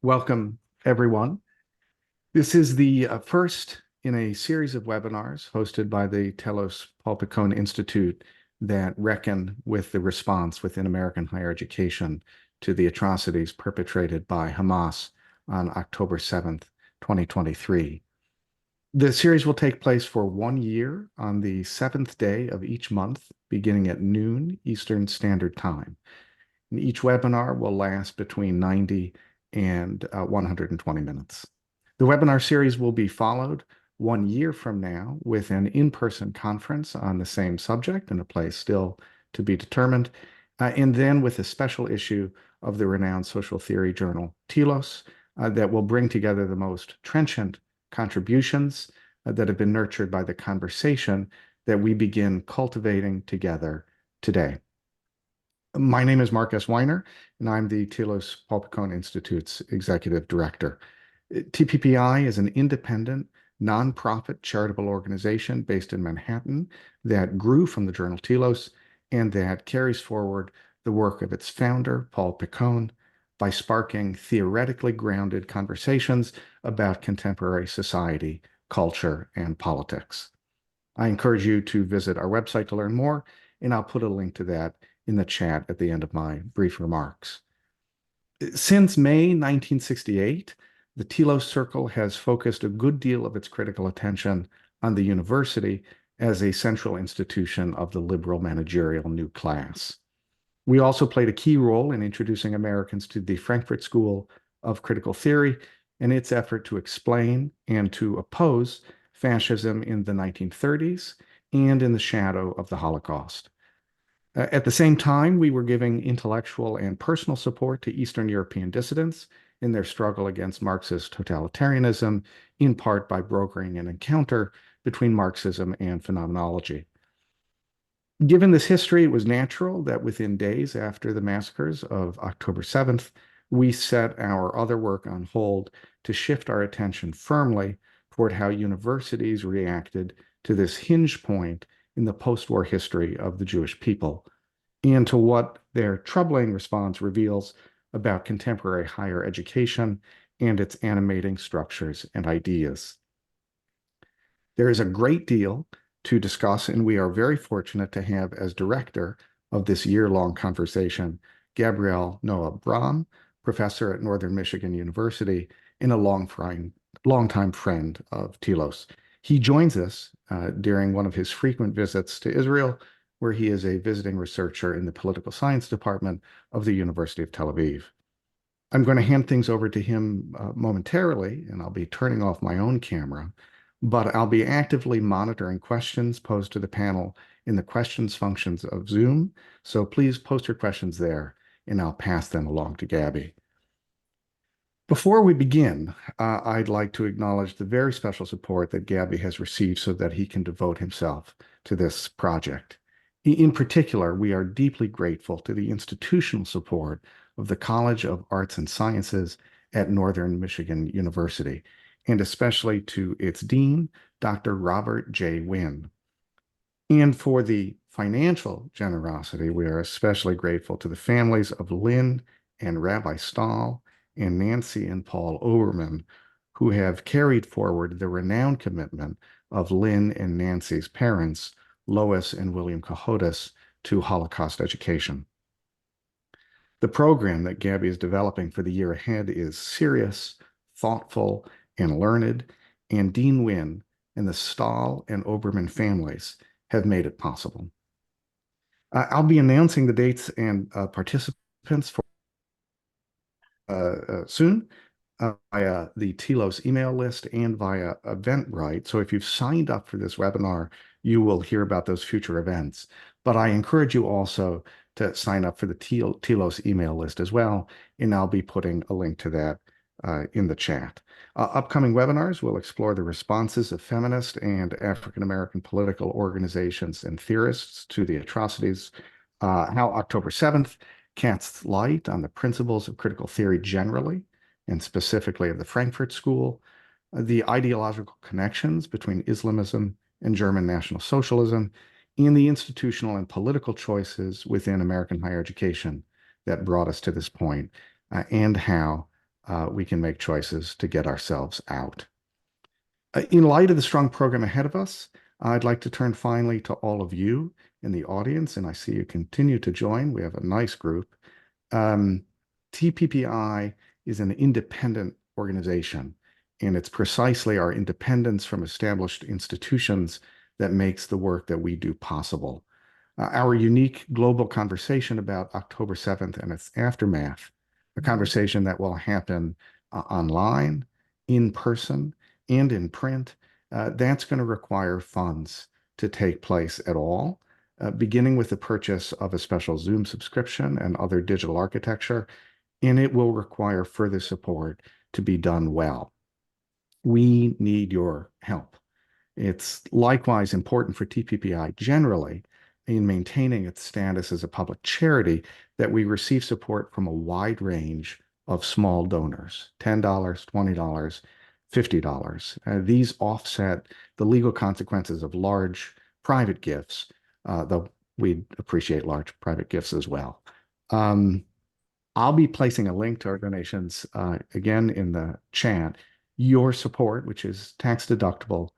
Welcome, everyone. This is the first in a series of webinars hosted by the Telos-Paul Piccone Institute that reckon with the response within American higher education to the atrocities perpetrated by Hamas on October 7th, 2023. The series will take place for 1 year on the 7th day of each month, beginning at noon Eastern Standard Time. And each webinar will last between 90 and 120 minutes. The webinar series will be followed 1 year from now with an in-person conference on the same subject in a place still to be determined, and then with a special issue of the renowned social theory journal Telos that will bring together the most trenchant contributions that have been nurtured by the conversation that we begin cultivating together today. My name is Mark S. Weiner, and I'm the Telos-Paul Piccone Institute's Executive Director. TPPI is an independent, nonprofit charitable organization based in Manhattan that grew from the journal Telos and that carries forward the work of its founder, Paul Piccone, by sparking theoretically grounded conversations about contemporary society, culture, and politics. I encourage you to visit our website to learn more, and I'll put a link to that in the chat at the end of my brief remarks. Since May 1968, the Telos Circle has focused a good deal of its critical attention on the university as a central institution of the liberal managerial new class. We also played a key role in introducing Americans to the Frankfurt School of Critical Theory and its effort to explain and to oppose fascism in the 1930s and in the shadow of the Holocaust. At the same time, we were giving intellectual and personal support to Eastern European dissidents in their struggle against Marxist totalitarianism, in part by brokering an encounter between Marxism and phenomenology. Given this history, it was natural that within days after the massacres of October 7th, we set our other work on hold to shift our attention firmly toward how universities reacted to this hinge point in the post-war history of the Jewish people, and to what their troubling response reveals about contemporary higher education and its animating structures and ideas. There is a great deal to discuss, and we are very fortunate to have as director of this year-long conversation, Gabriel Noah Brahm, professor at Northern Michigan University and a longtime friend of Telos. He joins us during one of his frequent visits to Israel, where he is a visiting researcher in the political science department of the University of Tel Aviv. I'm going to hand things over to him momentarily, and I'll be turning off my own camera, but I'll be actively monitoring questions posed to the panel in the questions functions of Zoom. So please post your questions there, and I'll pass them along to Gabby. Before we begin, I'd like to acknowledge the very special support that Gabby has received so that he can devote himself to this project. In particular, we are deeply grateful to the institutional support of the College of Arts and Sciences at Northern Michigan University, and especially to its dean, Dr. Robert J. Wynn. And for the financial generosity, we are especially grateful to the families of Lynn and Rabbi Stahl and Nancy and Paul Oberman, who have carried forward the renowned commitment of Lynn and Nancy's parents, Lois and William Cahotis, to Holocaust education. The program that Gabby is developing for the year ahead is serious, thoughtful, and learned, and Dean Wynn and the Stahl and Oberman families have made it possible. I'll be announcing the dates and participants for soon via the Telos email list and via Eventbrite. So if you've signed up for this webinar, you will hear about those future events. But I encourage you also to sign up for the Telos email list as well, and I'll be putting a link to that in the chat. Upcoming webinars will explore the responses of feminist and African-American political organizations and theorists to the atrocities, how October 7th casts light on the principles of critical theory generally, and specifically of the Frankfurt School, the ideological connections between Islamism and German National Socialism, and the institutional and political choices within American higher education that brought us to this point, and how we can make choices to get ourselves out. In light of the strong program ahead of us, I'd like to turn finally to all of you in the audience, and I see you continue to join. We have a nice group. TPPI is an independent organization, and it's precisely our independence from established institutions that makes the work that we do possible. Our unique global conversation about October 7th and its aftermath, a conversation that will happen online, in person, and in print, that's going to require funds to take place at all, beginning with the purchase of a special Zoom subscription and other digital architecture, and it will require further support to be done well. We need your help. It's likewise important for TPPI generally in maintaining its status as a public charity that we receive support from a wide range of small donors, $10, $20, $50. These offset the legal consequences of large private gifts, though we'd appreciate large private gifts as well. I'll be placing a link to our donations again in the chat. Your support, which is tax deductible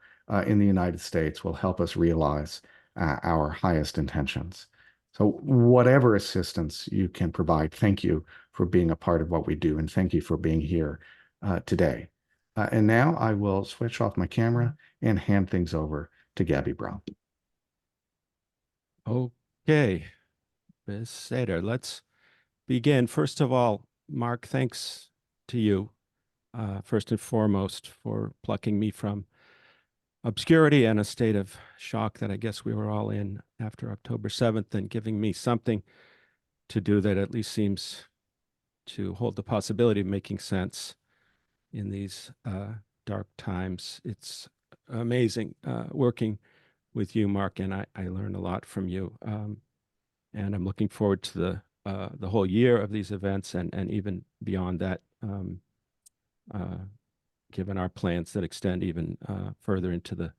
in the United States, will help us realize our highest intentions. So whatever assistance you can provide, thank you for being a part of what we do, and thank you for being here today. And now I will switch off my camera and hand things over to Gabby Brahm. Okay, Ms. Seder, let's begin. First of all, Mark, thanks to you, first and foremost, for plucking me from obscurity and a state of shock that I guess we were all in after October 7th, and giving me something to do that at least seems to hold the possibility of making sense in these dark times. It's amazing working with you, Mark, and I learned a lot from you. And I'm looking forward to the whole year of these events and even beyond that, given our plans that extend even further into the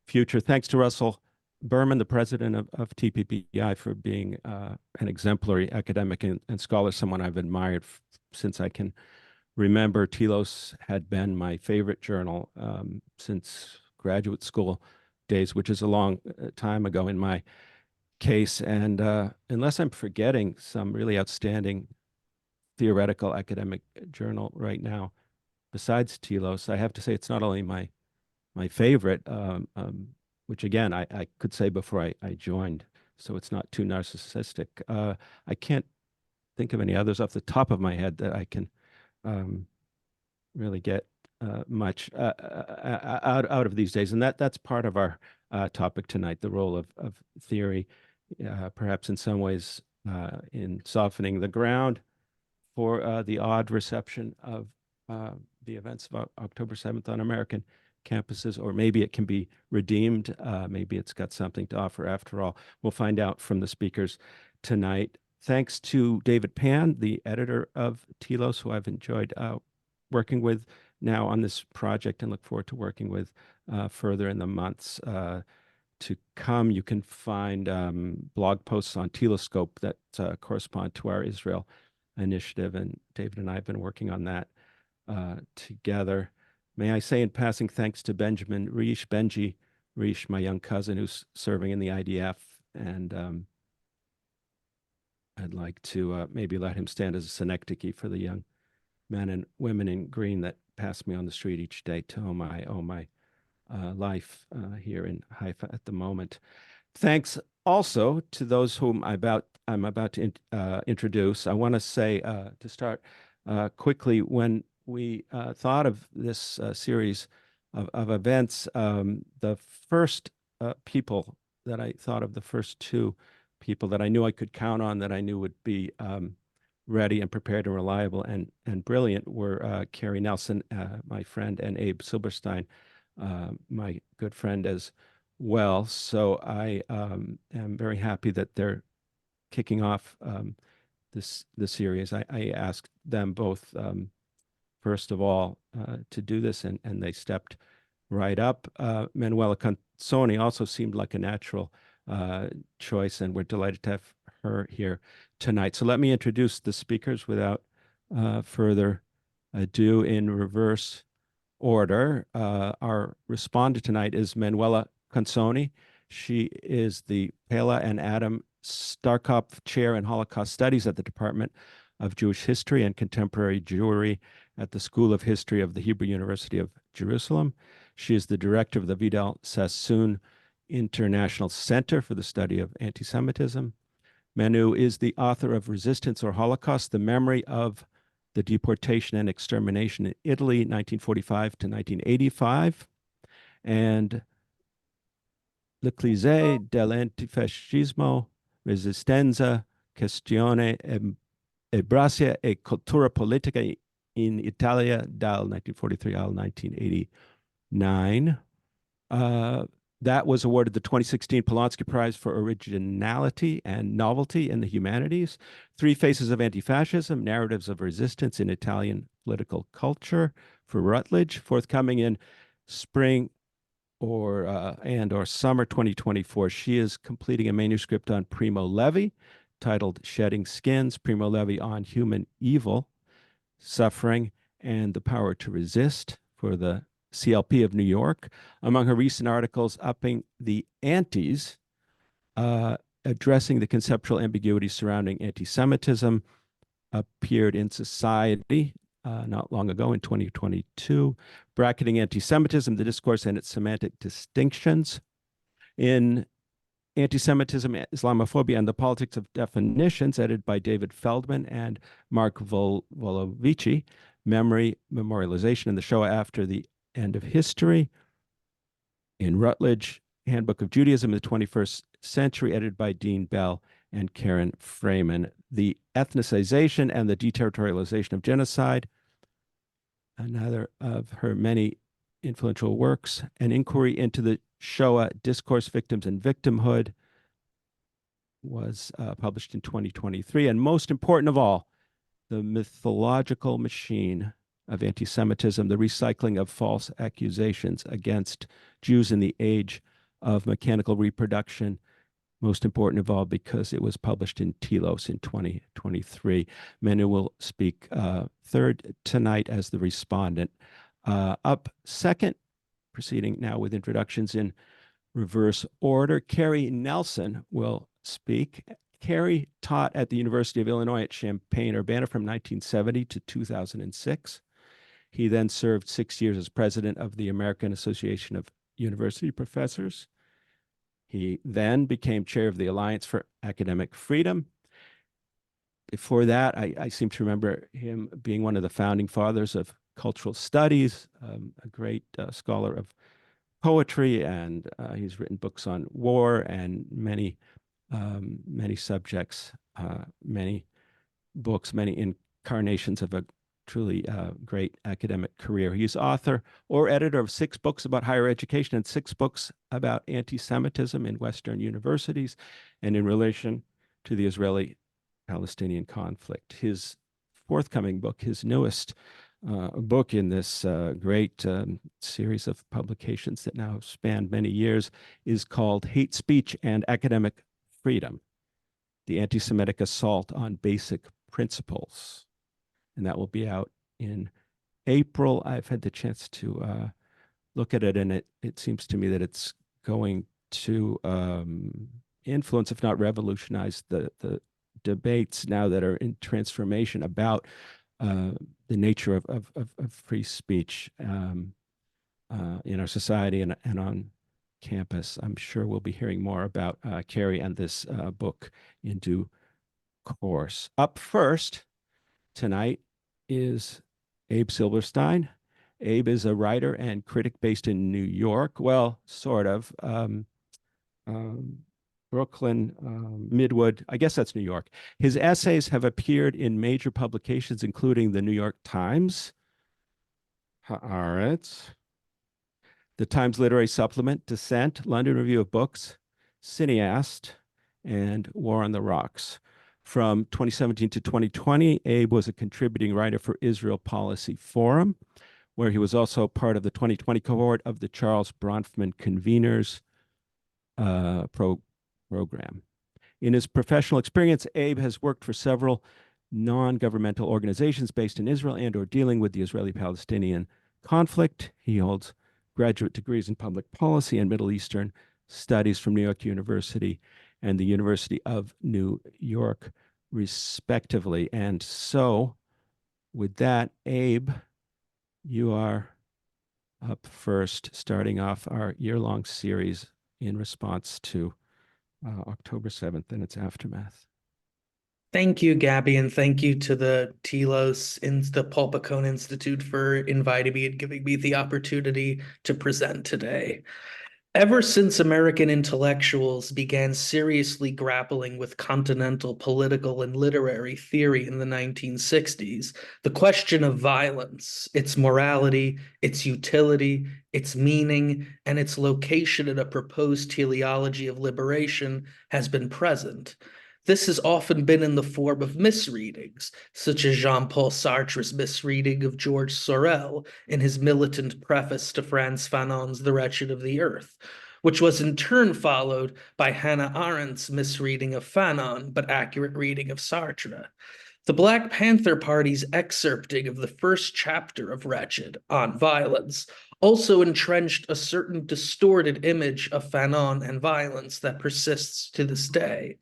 future. Thanks to Russell Berman, the president of TPPI, for being an exemplary academic and scholar, someone I've admired since I can remember. Telos had been my favorite journal since graduate school days, which is a long time ago in my case. And unless I'm forgetting some really outstanding theoretical academic journal right now, besides Telos, I have to say it's not only my favorite, which again, I could say before I joined, so it's not too narcissistic. I can't think of any others off the top of my head that I can really get much out of these days. And that's part of our topic tonight, the role of theory, perhaps in some ways in softening the ground for the odd reception of the events of October 7th on American campuses, or maybe it can be redeemed. Maybe it's got something to offer after all. We'll find out from the speakers tonight. Thanks to David Pan, the editor of Telos, who I've enjoyed working with now on this project and look forward to working with further in the months to come. You can find blog posts on Telescope that correspond to our Israel initiative, and David and I have been working on that together. May I say in passing thanks to Benjamin Benji Reish, my young cousin who's serving in the IDF, and I'd like to maybe let him stand as a synecdoche for the young men and women in green that pass me on the street each day, to whom I owe my life here in Haifa at the moment. Thanks also to those whom I'm about to introduce. I want to say to start quickly, when we thought of this series of events, the first people that I thought of, the first two people that I knew I could count on, that I knew would be ready and prepared and reliable and brilliant, were Cary Nelson, my friend, and Abe Silberstein, my good friend as well. So I am very happy that they're kicking off the series. I asked them both, first of all, to do this, and they stepped right up. Manuela Consonni also seemed like a natural choice, and we're delighted to have her here tonight. So let me introduce the speakers without further do in reverse order. Our respondent tonight is Manuela Consonni. She is the Pela and Adam Starkopf Chair in Holocaust Studies at the Department of Jewish History and Contemporary Jewry at the School of History of the Hebrew University of Jerusalem. She is the director of the Vidal Sassoon International Center for the Study of Antisemitism. Manu is the author of Resistance or Holocaust, The Memory of the Deportation and Extermination in Italy, 1945 to 1985, and Le Cliché dell'antifascismo, Resistenza, Questione Ebrasia e Cultura Politica in Italia dal 1943 al 1989. That was awarded the 2016 Polanski Prize for Originality and Novelty in the Humanities. Three Faces of Anti-Fascism, Narratives of Resistance in Italian Political Culture for Routledge, forthcoming in spring or summer 2024. She is completing a manuscript on Primo Levi titled Shedding Skins, Primo Levi on Human Evil, Suffering, and the Power to Resist for the CLP of New York. Among her recent articles, Upping the Antis, addressing the conceptual ambiguity surrounding anti-Semitism, appeared in Society not long ago in 2022. Bracketing Anti-Semitism, the Discourse and its Semantic Distinctions. In Anti-Semitism, Islamophobia, and the Politics of Definitions, edited by David Feldman and Mark Volovici. Memory, Memorialization, and the Shoah After the End of History. In Routledge, Handbook of Judaism in the 21st Century, edited by Dean Bell and Karen Freeman. The Ethnicization and the Deterritorialization of Genocide, another of her many influential works. An Inquiry into the Shoah, Discourse, Victims, and Victimhood was published in 2023. And most important of all, The Mythological Machine of Anti-Semitism, the recycling of false accusations against Jews in the age of mechanical reproduction. Most important of all, because it was published in Telos in 2023. Manu will speak third tonight as the respondent. Up second, proceeding now with introductions in reverse order, Cary Nelson will speak. Cary taught at the University of Illinois at Champaign-Urbana from 1970 to 2006. He then served 6 years as president of the American Association of University Professors. He then became chair of the Alliance for Academic Freedom. Before that, I seem to remember him being one of the founding fathers of cultural studies, a great scholar of poetry, and he's written books on war and many subjects, many books, many incarnations of a truly great academic career. He's author or editor of 6 books about higher education and 6 books about anti-Semitism in Western universities and in relation to the Israeli-Palestinian conflict. His forthcoming book, his newest book in this great series of publications that now have spanned many years, is called Hate Speech and Academic Freedom, The Anti-Semitic Assault on Basic Principles. And that will be out in April. I've had the chance to look at it, and it seems to me that it's going to influence, if not revolutionize, the debates now that are in transformation about the nature of free speech in our society and on campus. I'm sure we'll be hearing more about Cary and this book in due course. Up first tonight is Abe Silberstein. Abe is a writer and critic based in New York. Well, sort of. Brooklyn, Midwood, I guess that's New York. His essays have appeared in major publications, including the New York Times, Haaretz, the Times Literary Supplement, Dissent, London Review of Books, Cineast, and War on the Rocks. From 2017 to 2020, Abe was a contributing writer for Israel Policy Forum, where he was also part of the 2020 cohort of the Charles Bronfman Conveners program. In his professional experience, Abe has worked for several non-governmental organizations based in Israel and or dealing with the Israeli-Palestinian conflict. He holds graduate degrees in public policy and Middle Eastern studies from New York University and the University of New York, respectively. And so with that, Abe, you are up first, starting off our year-long series in response to October 7th and its aftermath. Thank you, Gabby, and thank you to the Paul Piccone Institute for inviting me and giving me the opportunity to present today. Ever since American intellectuals began seriously grappling with continental political and literary theory in the 1960s, the question of violence, its morality, its utility, its meaning, and its location in a proposed teleology of liberation has been present. This has often been in the form of misreadings, such as Jean-Paul Sartre's misreading of George Sorel in his militant preface to Frantz Fanon's The Wretched of the Earth, which was in turn followed by Hannah Arendt's misreading of Fanon, but accurate reading of Sartre. The Black Panther Party's excerpting of the first chapter of Wretched, on violence, also entrenched a certain distorted image of Fanon and violence that persists to this day.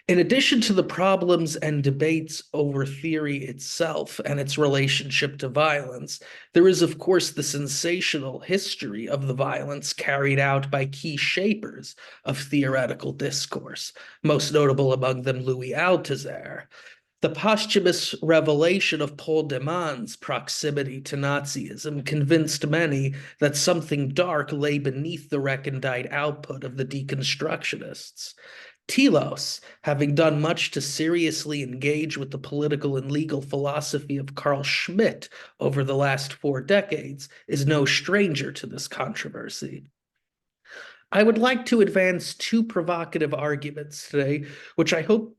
In addition to the problems and debates over theory itself and its relationship to violence, there is, of course, the sensational history of the violence carried out by key shapers of theoretical discourse, most notable among them Louis Althusser. The posthumous revelation of Paul de Man's proximity to Nazism convinced many that something dark lay beneath the recondite output of the deconstructionists. Telos, having done much to seriously engage with the political and legal philosophy of Carl Schmitt over the last 4 decades, is no stranger to this controversy. I would like to advance 2 provocative arguments today, which I hope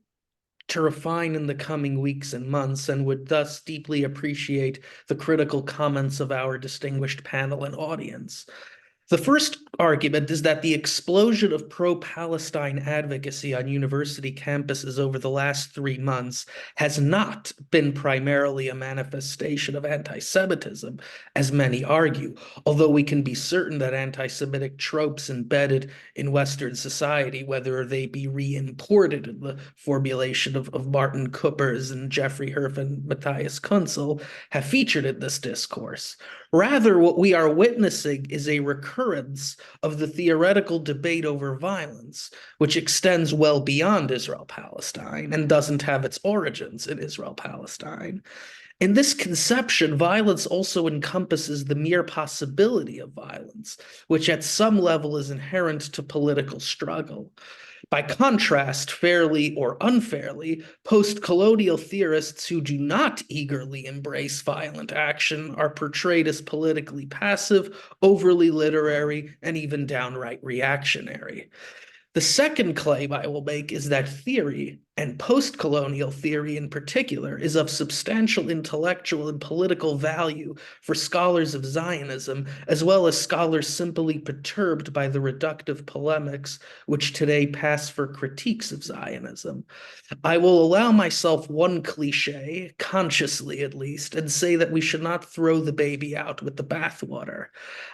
to refine in the coming weeks and months, and would thus deeply appreciate the critical comments of our distinguished panel and audience. The first argument is that the explosion of pro-Palestine advocacy on university campuses over the last 3 months has not been primarily a manifestation of anti-Semitism, as many argue, although we can be certain that anti-Semitic tropes embedded in Western society, whether they be re-imported in the formulation of Martin Kuppers and Jeffrey Herf and Matthias Kunzel, have featured in this discourse. Rather, what we are witnessing is a recurrence of the theoretical debate over violence, which extends well beyond Israel-Palestine and doesn't have its origins in Israel-Palestine. In this conception, violence also encompasses the mere possibility of violence, which at some level is inherent to political struggle. By contrast, fairly or unfairly, post-colonial theorists who do not eagerly embrace violent action are portrayed as politically passive, overly literary, and even downright reactionary. The second claim I will make is that theory, and post-colonial theory in particular, is of substantial intellectual and political value for scholars of Zionism, as well as scholars simply perturbed by the reductive polemics which today pass for critiques of Zionism. I will allow myself one cliche, consciously at least, and say that we should not throw the baby out with the bathwater.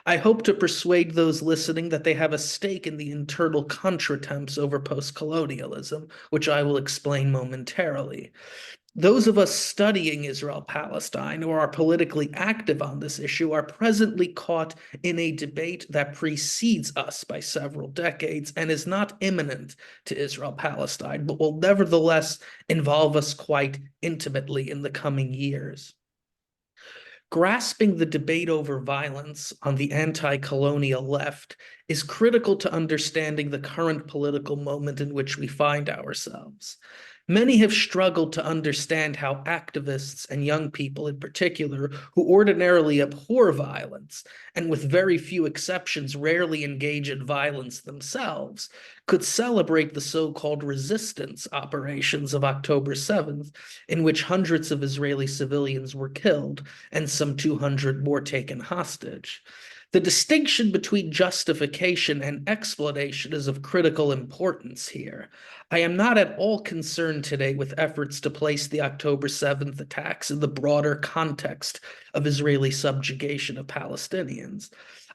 I hope to persuade those listening that they have a stake in the internal contretemps over post-colonialism, which I will explain momentarily. Those of us studying Israel-Palestine or are politically active on this issue are presently caught in a debate that precedes us by several decades and is not imminent to Israel-Palestine, but will nevertheless involve us quite intimately in the coming years. Grasping the debate over violence on the anti-colonial left is critical to understanding the current political moment in which we find ourselves. Many have struggled to understand how activists and young people in particular, who ordinarily abhor violence and with very few exceptions rarely engage in violence themselves, could celebrate the so-called resistance operations of October 7th, in which hundreds of Israeli civilians were killed and some 200 more taken hostage. The distinction between justification and explanation is of critical importance here. I am not at all concerned today with efforts to place the October 7th attacks in the broader context of Israeli subjugation of Palestinians.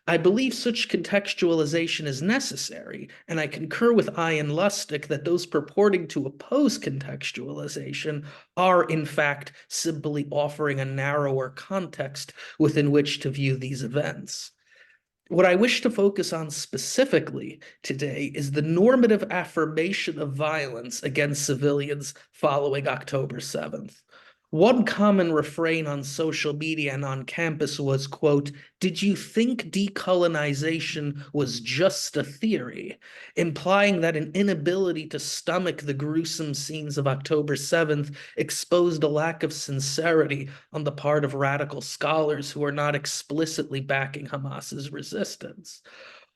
I believe such contextualization is necessary, and I concur with Ian Lustig that those purporting to oppose contextualization are, in fact, simply offering a narrower context within which to view these events. What I wish to focus on specifically today is the normative affirmation of violence against civilians following October 7th. One common refrain on social media and on campus was, quote, "Did you think decolonization was just a theory?" implying that an inability to stomach the gruesome scenes of October 7th exposed a lack of sincerity on the part of radical scholars who are not explicitly backing Hamas's resistance.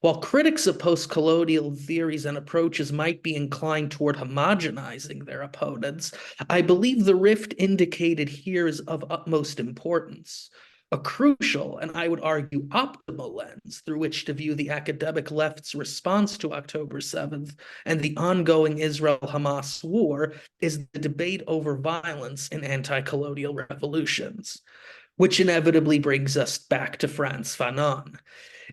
While critics of post-colonial theories and approaches might be inclined toward homogenizing their opponents, I believe the rift indicated here is of utmost importance. A crucial, and I would argue optimal lens through which to view the academic left's response to October 7th and the ongoing Israel-Hamas war is the debate over violence in anti-colonial revolutions, which inevitably brings us back to Frantz Fanon.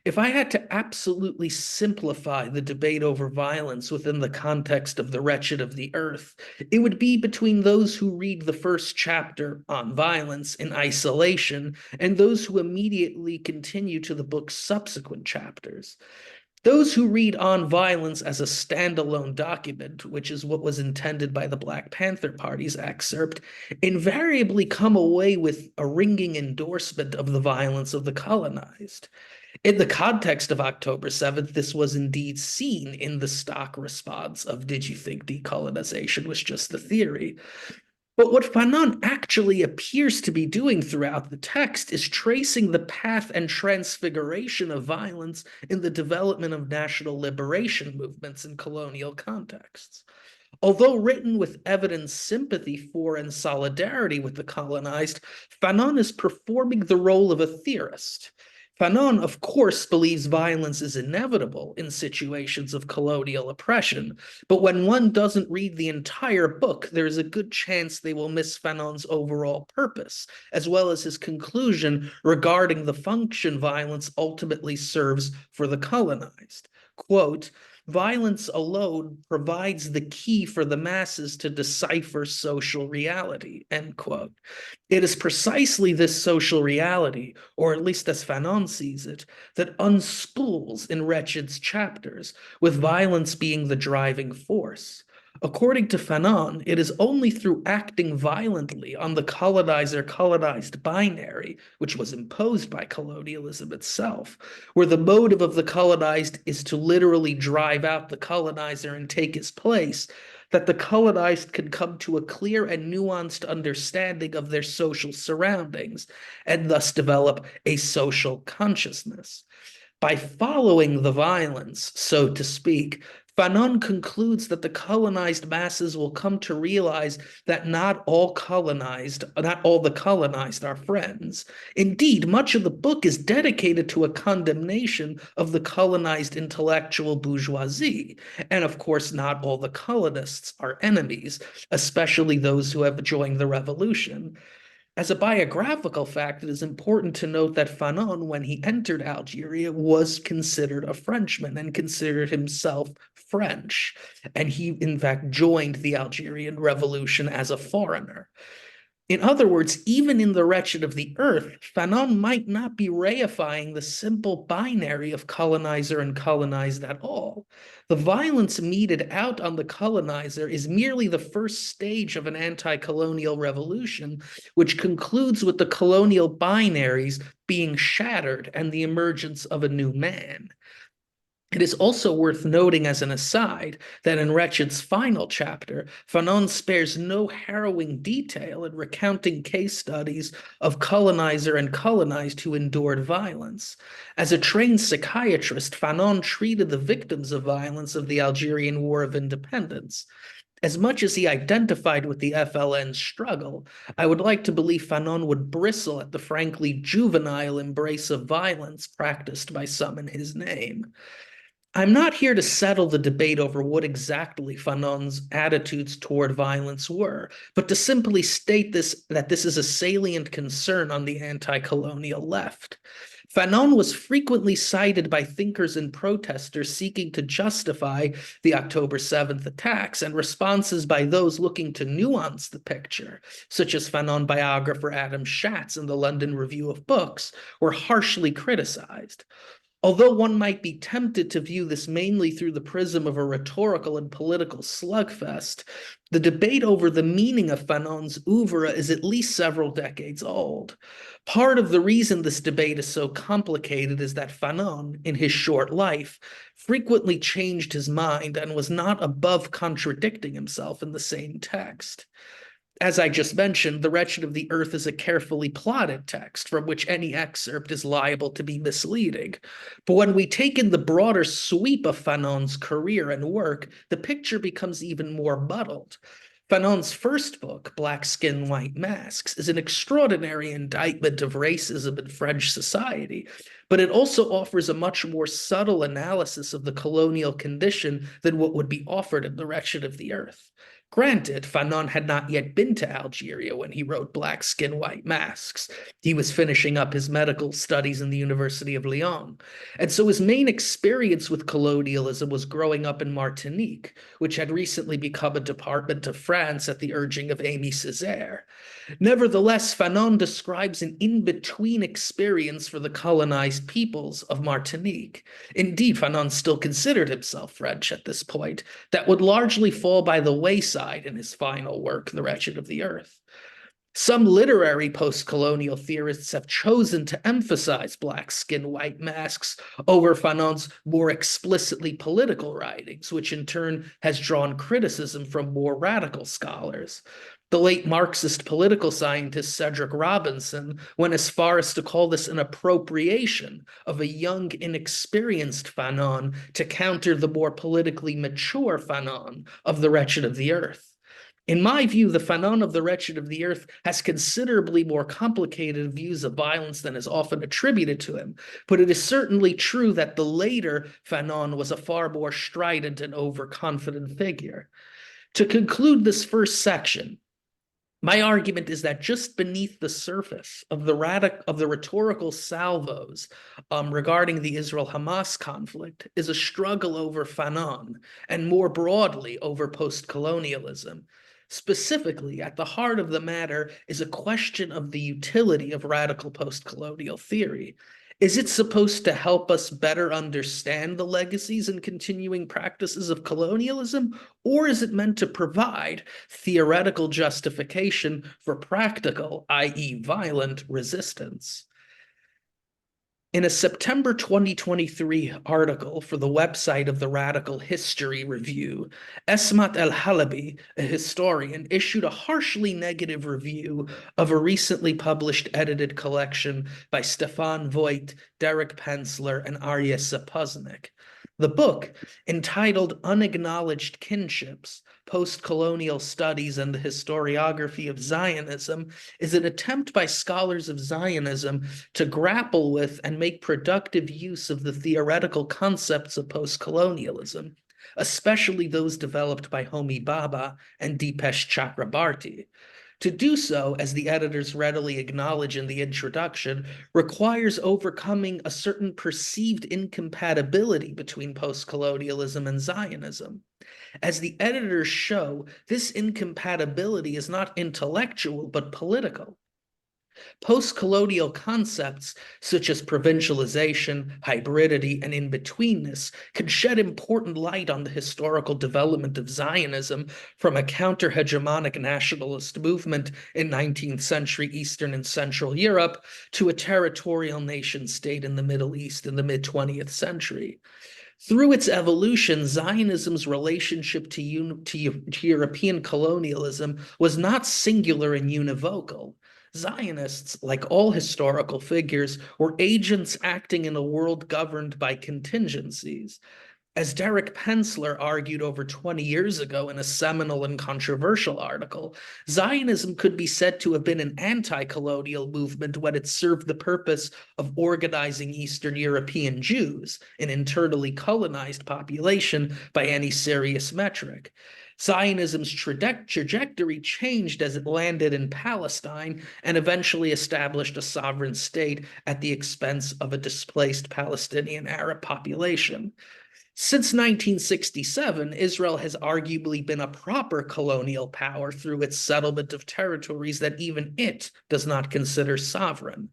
If I had to absolutely simplify the debate over violence within the context of The Wretched of the Earth, it would be between those who read the first chapter on violence in isolation and those who immediately continue to the book's subsequent chapters. Those who read On Violence as a standalone document, which is what was intended by the Black Panther Party's excerpt, invariably come away with a ringing endorsement of the violence of the colonized. In the context of October 7th, this was indeed seen in the stock response of "Did you think decolonization was just a theory?" But what Fanon actually appears to be doing throughout the text is tracing the path and transfiguration of violence in the development of national liberation movements in colonial contexts. Although written with evident sympathy for and solidarity with the colonized, Fanon is performing the role of a theorist. Fanon, of course, believes violence is inevitable in situations of colonial oppression, but when one doesn't read the entire book, there is a good chance they will miss Fanon's overall purpose, as well as his conclusion regarding the function violence ultimately serves for the colonized. Quote, "Violence alone provides the key for the masses to decipher social reality," end quote. It is precisely this social reality, or at least as Fanon sees it, that unspools in Wretched's chapters, with violence being the driving force. According to Fanon, it is only through acting violently on the colonizer-colonized binary, which was imposed by colonialism itself, where the motive of the colonized is to literally drive out the colonizer and take his place, that the colonized can come to a clear and nuanced understanding of their social surroundings and thus develop a social consciousness. By following the violence, so to speak, Fanon concludes that the colonized masses will come to realize that not all the colonized are friends. Indeed, much of the book is dedicated to a condemnation of the colonized intellectual bourgeoisie. And of course, not all the colonists are enemies, especially those who have joined the revolution. As a biographical fact, it is important to note that Fanon, when he entered Algeria, was considered a Frenchman and considered himself French. And he, in fact, joined the Algerian Revolution as a foreigner. In other words, even in The Wretched of the Earth, Fanon might not be reifying the simple binary of colonizer and colonized at all. The violence meted out on the colonizer is merely the first stage of an anti-colonial revolution, which concludes with the colonial binaries being shattered and the emergence of a new man. It is also worth noting as an aside that in Wretched's final chapter, Fanon spares no harrowing detail in recounting case studies of colonizer and colonized who endured violence. As a trained psychiatrist, Fanon treated the victims of violence of the Algerian War of Independence. As much as he identified with the FLN's struggle, I would like to believe Fanon would bristle at the frankly juvenile embrace of violence practiced by some in his name. I'm not here to settle the debate over what exactly Fanon's attitudes toward violence were, but to simply state that this is a salient concern on the anti-colonial left. Fanon was frequently cited by thinkers and protesters seeking to justify the October 7th attacks, and responses by those looking to nuance the picture, such as Fanon biographer Adam Schatz in the London Review of Books, were harshly criticized. Although one might be tempted to view this mainly through the prism of a rhetorical and political slugfest, the debate over the meaning of Fanon's oeuvre is at least several decades old. Part of the reason this debate is so complicated is that Fanon, in his short life, frequently changed his mind and was not above contradicting himself in the same text. As I just mentioned, The Wretched of the Earth is a carefully plotted text from which any excerpt is liable to be misleading. But when we take in the broader sweep of Fanon's career and work, the picture becomes even more muddled. Fanon's first book, Black Skin, White Masks, is an extraordinary indictment of racism in French society, but it also offers a much more subtle analysis of the colonial condition than what would be offered in The Wretched of the Earth. Granted, Fanon had not yet been to Algeria when he wrote Black Skin, White Masks. He was finishing up his medical studies in the University of Lyon. And so his main experience with colonialism was growing up in Martinique, which had recently become a department of France at the urging of Aimé Césaire. Nevertheless, Fanon describes an in-between experience for the colonized peoples of Martinique. Indeed, Fanon still considered himself French at this point, that would largely fall by the wayside in his final work, The Wretched of the Earth. Some literary post-colonial theorists have chosen to emphasize Black Skin, White Masks over Fanon's more explicitly political writings, which in turn has drawn criticism from more radical scholars. The late Marxist political scientist Cedric Robinson went as far as to call this an appropriation of a young, inexperienced Fanon to counter the more politically mature Fanon of The Wretched of the Earth. In my view, the Fanon of The Wretched of the Earth has considerably more complicated views of violence than is often attributed to him, but it is certainly true that the later Fanon was a far more strident and overconfident figure. To conclude this first section, my argument is that just beneath the surface of the rhetorical salvos regarding the Israel-Hamas conflict is a struggle over Fanon, and more broadly over post-colonialism. Specifically, at the heart of the matter is a question of the utility of radical post-colonial theory. Is it supposed to help us better understand the legacies and continuing practices of colonialism, or is it meant to provide theoretical justification for practical, i.e., violent, resistance? In a September 2023 article for the website of the Radical History Review, Esmat El-Halabi, a historian, issued a harshly negative review of a recently published edited collection by Stefan Voigt, Derek Pensler, and Arya Sapoznik. The book, entitled Unacknowledged Kinships, Post-Colonial Studies and the Historiography of Zionism, is an attempt by scholars of Zionism to grapple with and make productive use of the theoretical concepts of post-colonialism, especially those developed by Homi Bhabha and Dipesh Chakrabarti. To do so, as the editors readily acknowledge in the introduction, requires overcoming a certain perceived incompatibility between post-colonialism and Zionism. As the editors show, this incompatibility is not intellectual but political. Post-colonial concepts such as provincialization, hybridity, and in-betweenness can shed important light on the historical development of Zionism from a counter-hegemonic nationalist movement in 19th century Eastern and Central Europe to a territorial nation-state in the Middle East in the mid-20th century. Through its evolution, Zionism's relationship to European colonialism was not singular and univocal. Zionists, like all historical figures, were agents acting in a world governed by contingencies. As Derek Pensler argued over 20 years ago in a seminal and controversial article, Zionism could be said to have been an anti-colonial movement when it served the purpose of organizing Eastern European Jews, an internally colonized population by any serious metric. Zionism's trajectory changed as it landed in Palestine and eventually established a sovereign state at the expense of a displaced Palestinian Arab population. Since 1967, Israel has arguably been a proper colonial power through its settlement of territories that even it does not consider sovereign.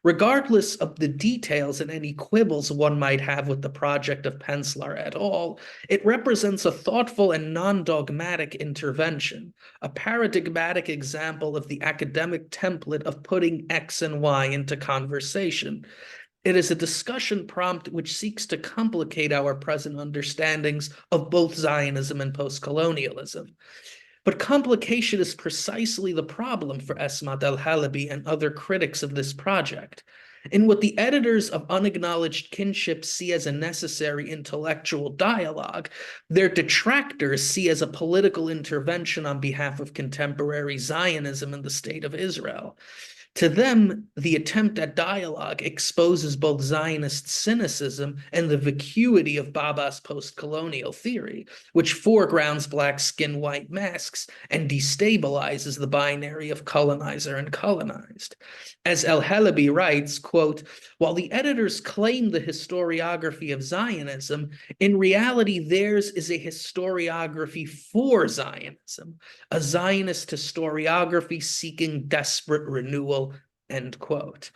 Regardless of the details and any quibbles one might have with the project of Penslar et al., it represents a thoughtful and non-dogmatic intervention, a paradigmatic example of the academic template of putting X and Y into conversation. It is a discussion prompt which seeks to complicate our present understandings of both Zionism and postcolonialism. But complication is precisely the problem for Esmat El-Halabi and other critics of this project. In what the editors of Unacknowledged Kinship see as a necessary intellectual dialogue, their detractors see as a political intervention on behalf of contemporary Zionism and the State of Israel. To them, the attempt at dialogue exposes both Zionist cynicism and the vacuity of Baba's post-colonial theory, which foregrounds black skin, white masks, and destabilizes the binary of colonizer and colonized. As El-Halabi writes, quote, while the editors claim the historiography of Zionism, in reality theirs is a historiography for Zionism, a Zionist historiography seeking desperate renewal, end quote.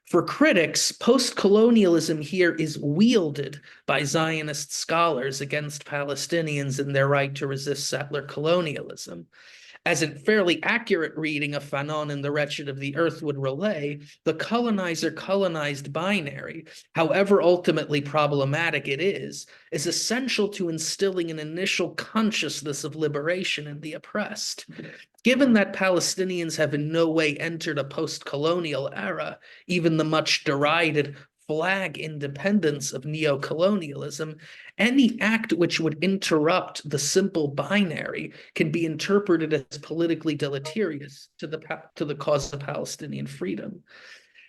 For critics, post-colonialism here is wielded by Zionist scholars against Palestinians in their right to resist settler colonialism. As a fairly accurate reading of Fanon and the Wretched of the Earth would relay, the colonizer-colonized binary, however ultimately problematic it is essential to instilling an initial consciousness of liberation in the oppressed. Given that Palestinians have in no way entered a post-colonial era, even the much derided flag independence of neocolonialism, any act which would interrupt the simple binary can be interpreted as politically deleterious to the cause of Palestinian freedom.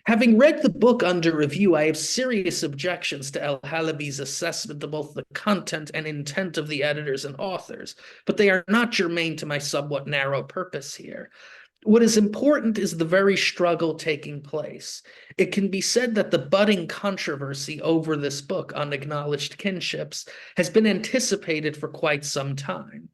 Having read the book under review, I have serious objections to El-Halabi's assessment of both the content and intent of the editors and authors, but they are not germane to my somewhat narrow purpose here. What is important is the very struggle taking place. It can be said that the budding controversy over this book, Unacknowledged Kinships, has been anticipated for quite some time.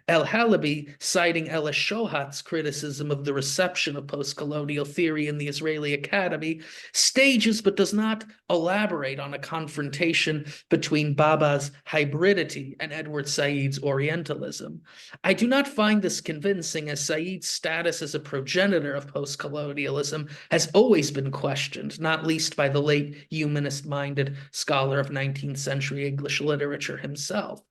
El-Halabi, citing Ella Shohat's criticism of the reception of post-colonial theory in the Israeli Academy, stages but does not elaborate on a confrontation between Baba's hybridity and Edward Said's Orientalism. I do not find this convincing, as Said's status as a progenitor of post-colonialism has always been questioned, not least by the late humanist-minded scholar of 19th century English literature himself.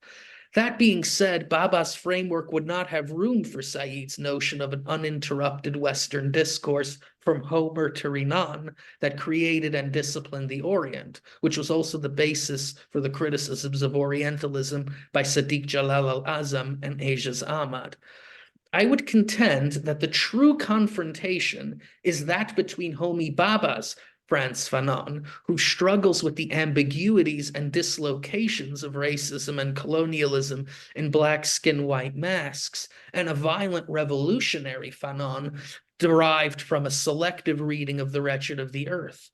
That being said, Baba's framework would not have room for Said's notion of an uninterrupted Western discourse from Homer to Renan that created and disciplined the Orient, which was also the basis for the criticisms of Orientalism by Sadiq Jalal al-Azam and Ejaz Ahmad. I would contend that the true confrontation is that between Homi Baba's Frantz Fanon, who struggles with the ambiguities and dislocations of racism and colonialism in black skin, white masks, and a violent revolutionary Fanon derived from a selective reading of The Wretched of the Earth.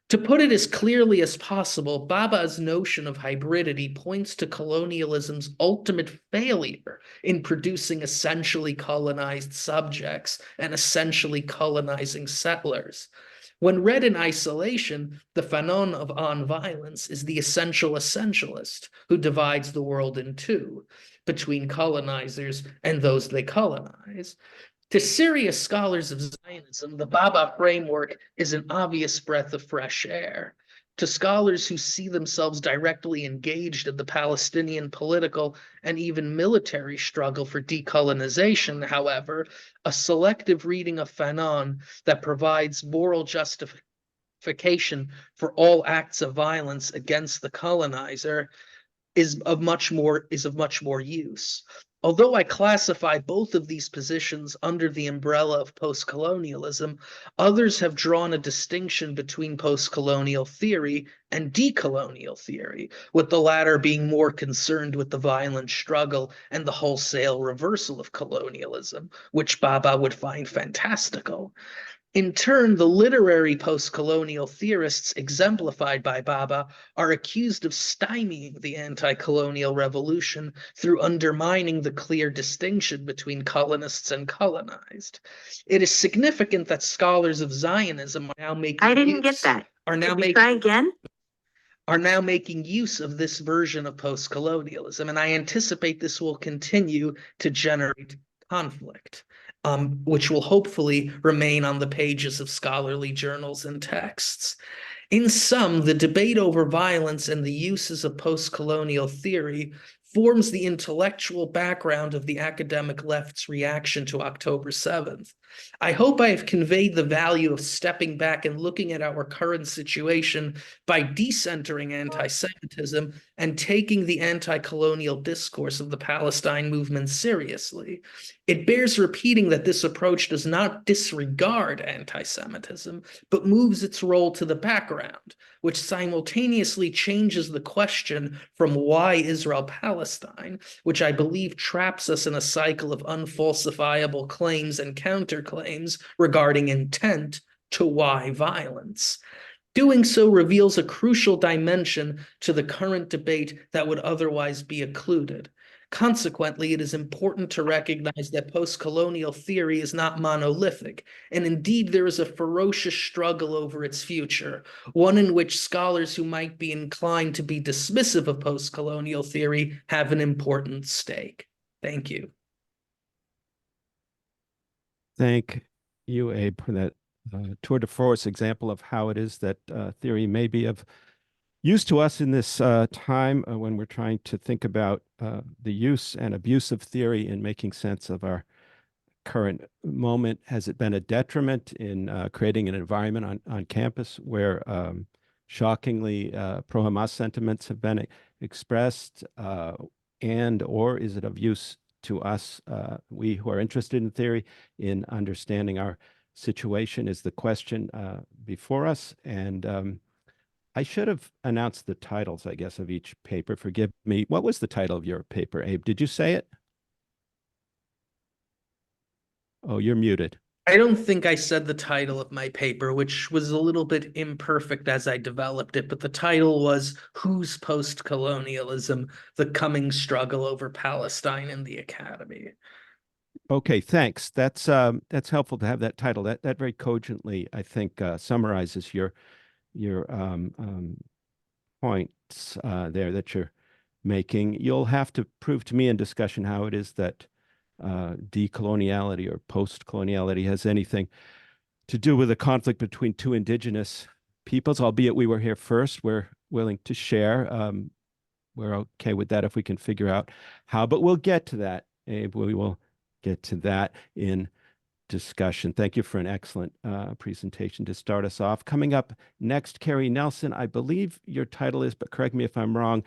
To put it as clearly as possible, Baba's notion of hybridity points to colonialism's ultimate failure in producing essentially colonized subjects and essentially colonizing settlers. When read in isolation, the Fanon of On Violence is the essential essentialist who divides the world in two, between colonizers and those they colonize. To serious scholars of Zionism, the Baba framework is an obvious breath of fresh air. To scholars who see themselves directly engaged in the Palestinian political and even military struggle for decolonization, however, a selective reading of Fanon that provides moral justification for all acts of violence against the colonizer is of much more use. Although I classify both of these positions under the umbrella of post-colonialism, others have drawn a distinction between post-colonial theory and decolonial theory, with the latter being more concerned with the violent struggle and the wholesale reversal of colonialism, which Baba would find fantastical. In turn, the literary post-colonial theorists exemplified by Baba are accused of stymieing the anti-colonial revolution through undermining the clear distinction between colonists and colonized. It is significant that scholars of Zionism are now making I didn't get that. Are now Maybe try again? Are now making use of this version of post-colonialism, and I anticipate this will continue to generate conflict, which will hopefully remain on the pages of scholarly journals and texts. In sum, the debate over violence and the uses of post-colonial theory forms the intellectual background of the academic left's reaction to October 7th. I hope I have conveyed the value of stepping back and looking at our current situation by decentering anti-Semitism and taking the anti-colonial discourse of the Palestine movement seriously. It bears repeating that this approach does not disregard anti-Semitism, but moves its role to the background, which simultaneously changes the question from why Israel-Palestine, which I believe traps us in a cycle of unfalsifiable claims and counterclaims regarding intent, to why violence. Doing so reveals a crucial dimension to the current debate that would otherwise be occluded. Consequently, it is important to recognize that post-colonial theory is not monolithic, and indeed there is a ferocious struggle over its future, one in which scholars who might be inclined to be dismissive of post-colonial theory have an important stake. Thank you. Thank you, Abe, for that tour de force example of how it is that theory may be of use to us in this time when we're trying to think about the use and abuse of theory in making sense of our current moment. Has it been a detriment in creating an environment on campus where shockingly pro-Hamas sentiments have been expressed, and or is it of use to us, we who are interested in theory, in understanding our situation is the question before us. And I should have announced the titles, I guess, of each paper. Forgive me. What was the title of your paper, Abe? Did you say it? Oh, you're muted. I don't think I said the title of my paper, which was a little bit imperfect as I developed it, but the title was Who's Post-Colonialism? The Coming Struggle Over Palestine in the Academy. Okay, thanks. That's helpful to have that title. That very cogently, I think, summarizes your points there that you're making. You'll have to prove to me in discussion how it is that decoloniality or post-coloniality has anything to do with a conflict between two indigenous peoples, albeit we were here first. We're willing to share. We're okay with that if we can figure out how, but we'll get to that, Abe. We will get to that in discussion. Thank you for an excellent presentation to start us off. Coming up next, Cary Nelson, I believe your title is, but correct me if I'm wrong,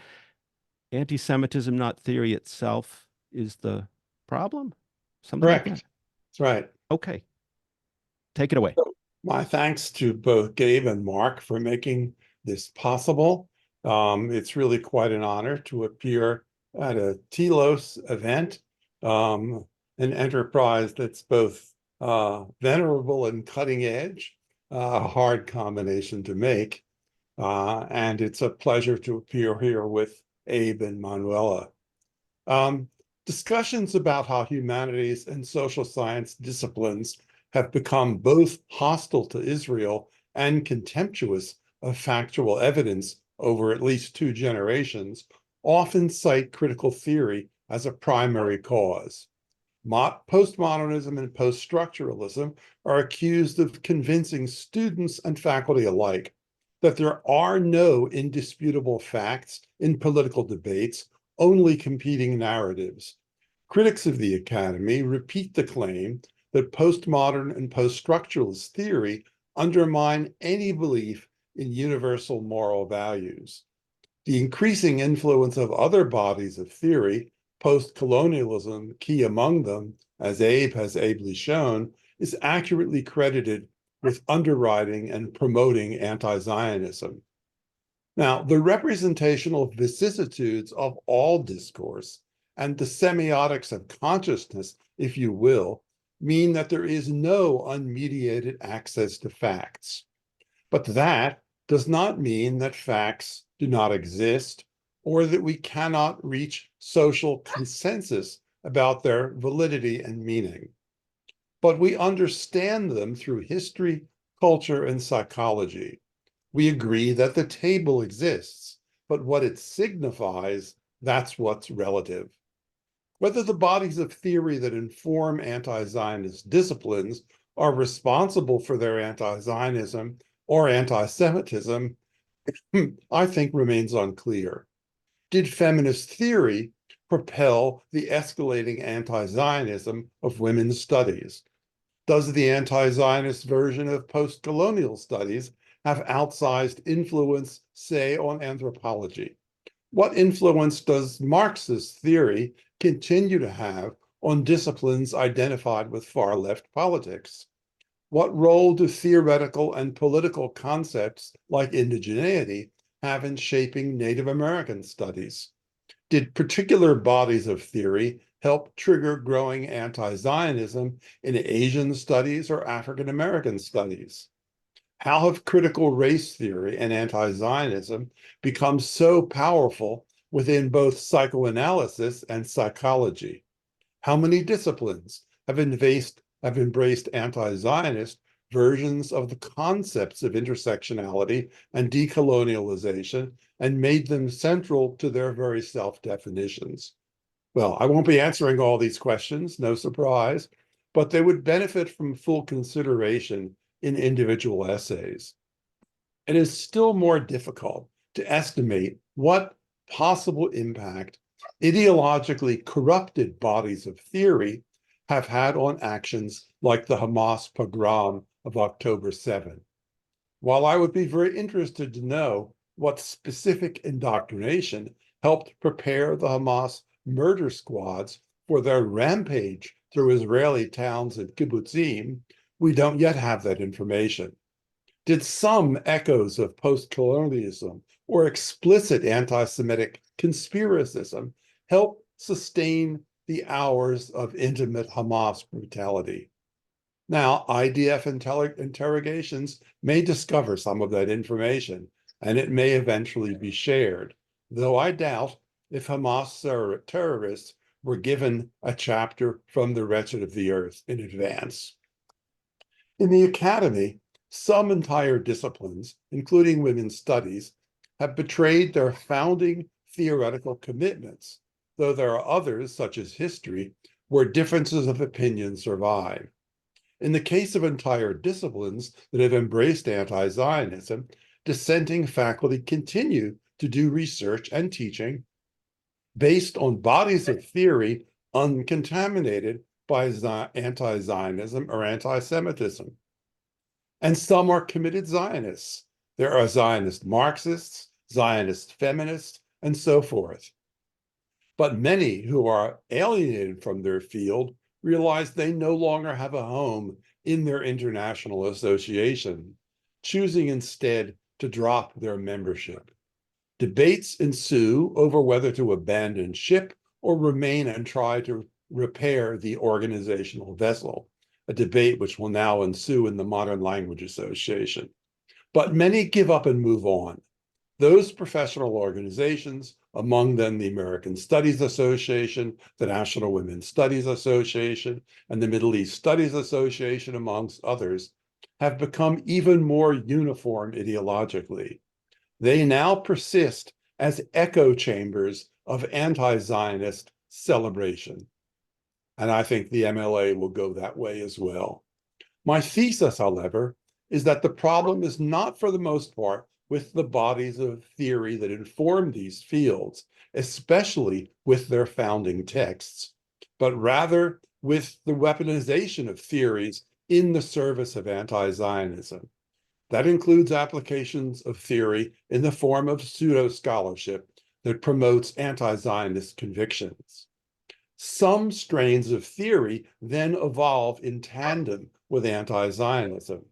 Anti-Semitism, Not Theory Itself, is the problem? Something Correct. like that? That's right. Okay. Take it away. So my thanks to both Gabe and Mark for making this possible. It's really quite an honor to appear at a Telos event, an enterprise that's both venerable and cutting edge, a hard combination to make. And it's a pleasure to appear here with Abe and Manuela. Discussions about how humanities and social science disciplines have become both hostile to Israel and contemptuous of factual evidence over at least 2 generations often cite critical theory as a primary cause. Postmodernism and poststructuralism are accused of convincing students and faculty alike that there are no indisputable facts in political debates, only competing narratives. Critics of the academy repeat the claim that postmodern and poststructuralist theory undermine any belief in universal moral values. The increasing influence of other bodies of theory, post-colonialism key among them, as Abe has ably shown, is accurately credited with underwriting and promoting anti-Zionism. Now, the representational vicissitudes of all discourse and the semiotics of consciousness, if you will, mean that there is no unmediated access to facts. But that does not mean that facts do not exist or that we cannot reach social consensus about their validity and meaning. But we understand them through history, culture, and psychology. We agree that the table exists, but what it signifies, that's what's relative. Whether the bodies of theory that inform anti-Zionist disciplines are responsible for their anti-Zionism or anti-Semitism, I think remains unclear. Did feminist theory propel the escalating anti-Zionism of women's studies? Does the anti-Zionist version of post-colonial studies have outsized influence, say, on anthropology? What influence does Marxist theory continue to have on disciplines identified with far-left politics? What role do theoretical and political concepts like indigeneity have in shaping Native American studies? Did particular bodies of theory help trigger growing anti-Zionism in Asian studies or African American studies? How have critical race theory and anti-Zionism become so powerful within both psychoanalysis and psychology? How many disciplines have embraced anti-Zionist versions of the concepts of intersectionality and decolonialization and made them central to their very self-definitions? Well, I won't be answering all these questions, no surprise, but they would benefit from full consideration in individual essays. It is still more difficult to estimate what possible impact ideologically corrupted bodies of theory have had on actions like the Hamas pogrom of October 7. While I would be very interested to know what specific indoctrination helped prepare the Hamas murder squads for their rampage through Israeli towns and kibbutzim, we don't yet have that information. Did some echoes of post-colonialism or explicit anti-Semitic conspiracism help sustain the hours of intimate Hamas brutality? Now, IDF interrogations may discover some of that information, and it may eventually be shared, though I doubt if Hamas terrorists were given a chapter from The Wretched of the Earth in advance. In the academy, some entire disciplines, including women's studies, have betrayed their founding theoretical commitments, though there are others, such as history, where differences of opinion survive. In the case of entire disciplines that have embraced anti-Zionism, dissenting faculty continue to do research and teaching based on bodies of theory uncontaminated by anti-Zionism or anti-Semitism. And some are committed Zionists. There are Zionist Marxists, Zionist feminists, and so forth. But many who are alienated from their field realize they no longer have a home in their international association, choosing instead to drop their membership. Debates ensue over whether to abandon ship or remain and try to repair the organizational vessel, a debate which will now ensue in the Modern Language Association. But many give up and move on. Those professional organizations, among them the American Studies Association, the National Women's Studies Association, and the Middle East Studies Association, amongst others, have become even more uniform ideologically. They now persist as echo chambers of anti-Zionist celebration. And I think the MLA will go that way as well. My thesis, however, is that the problem is not, for the most part, with the bodies of theory that inform these fields, especially with their founding texts, but rather with the weaponization of theories in the service of anti-Zionism. That includes applications of theory in the form of pseudo-scholarship that promotes anti-Zionist convictions. Some strains of theory then evolve in tandem with anti-Zionism.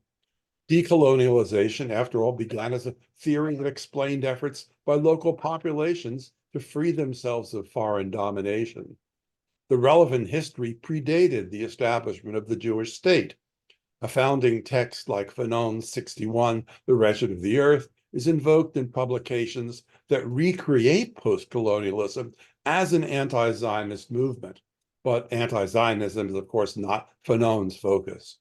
Decolonialization, after all, began as a theory that explained efforts by local populations to free themselves of foreign domination. The relevant history predated the establishment of the Jewish state. A founding text like Fanon's 61, The Wretched of the Earth, is invoked in publications that recreate post-colonialism as an anti-Zionist movement. But anti-Zionism is, of course, not Fanon's focus.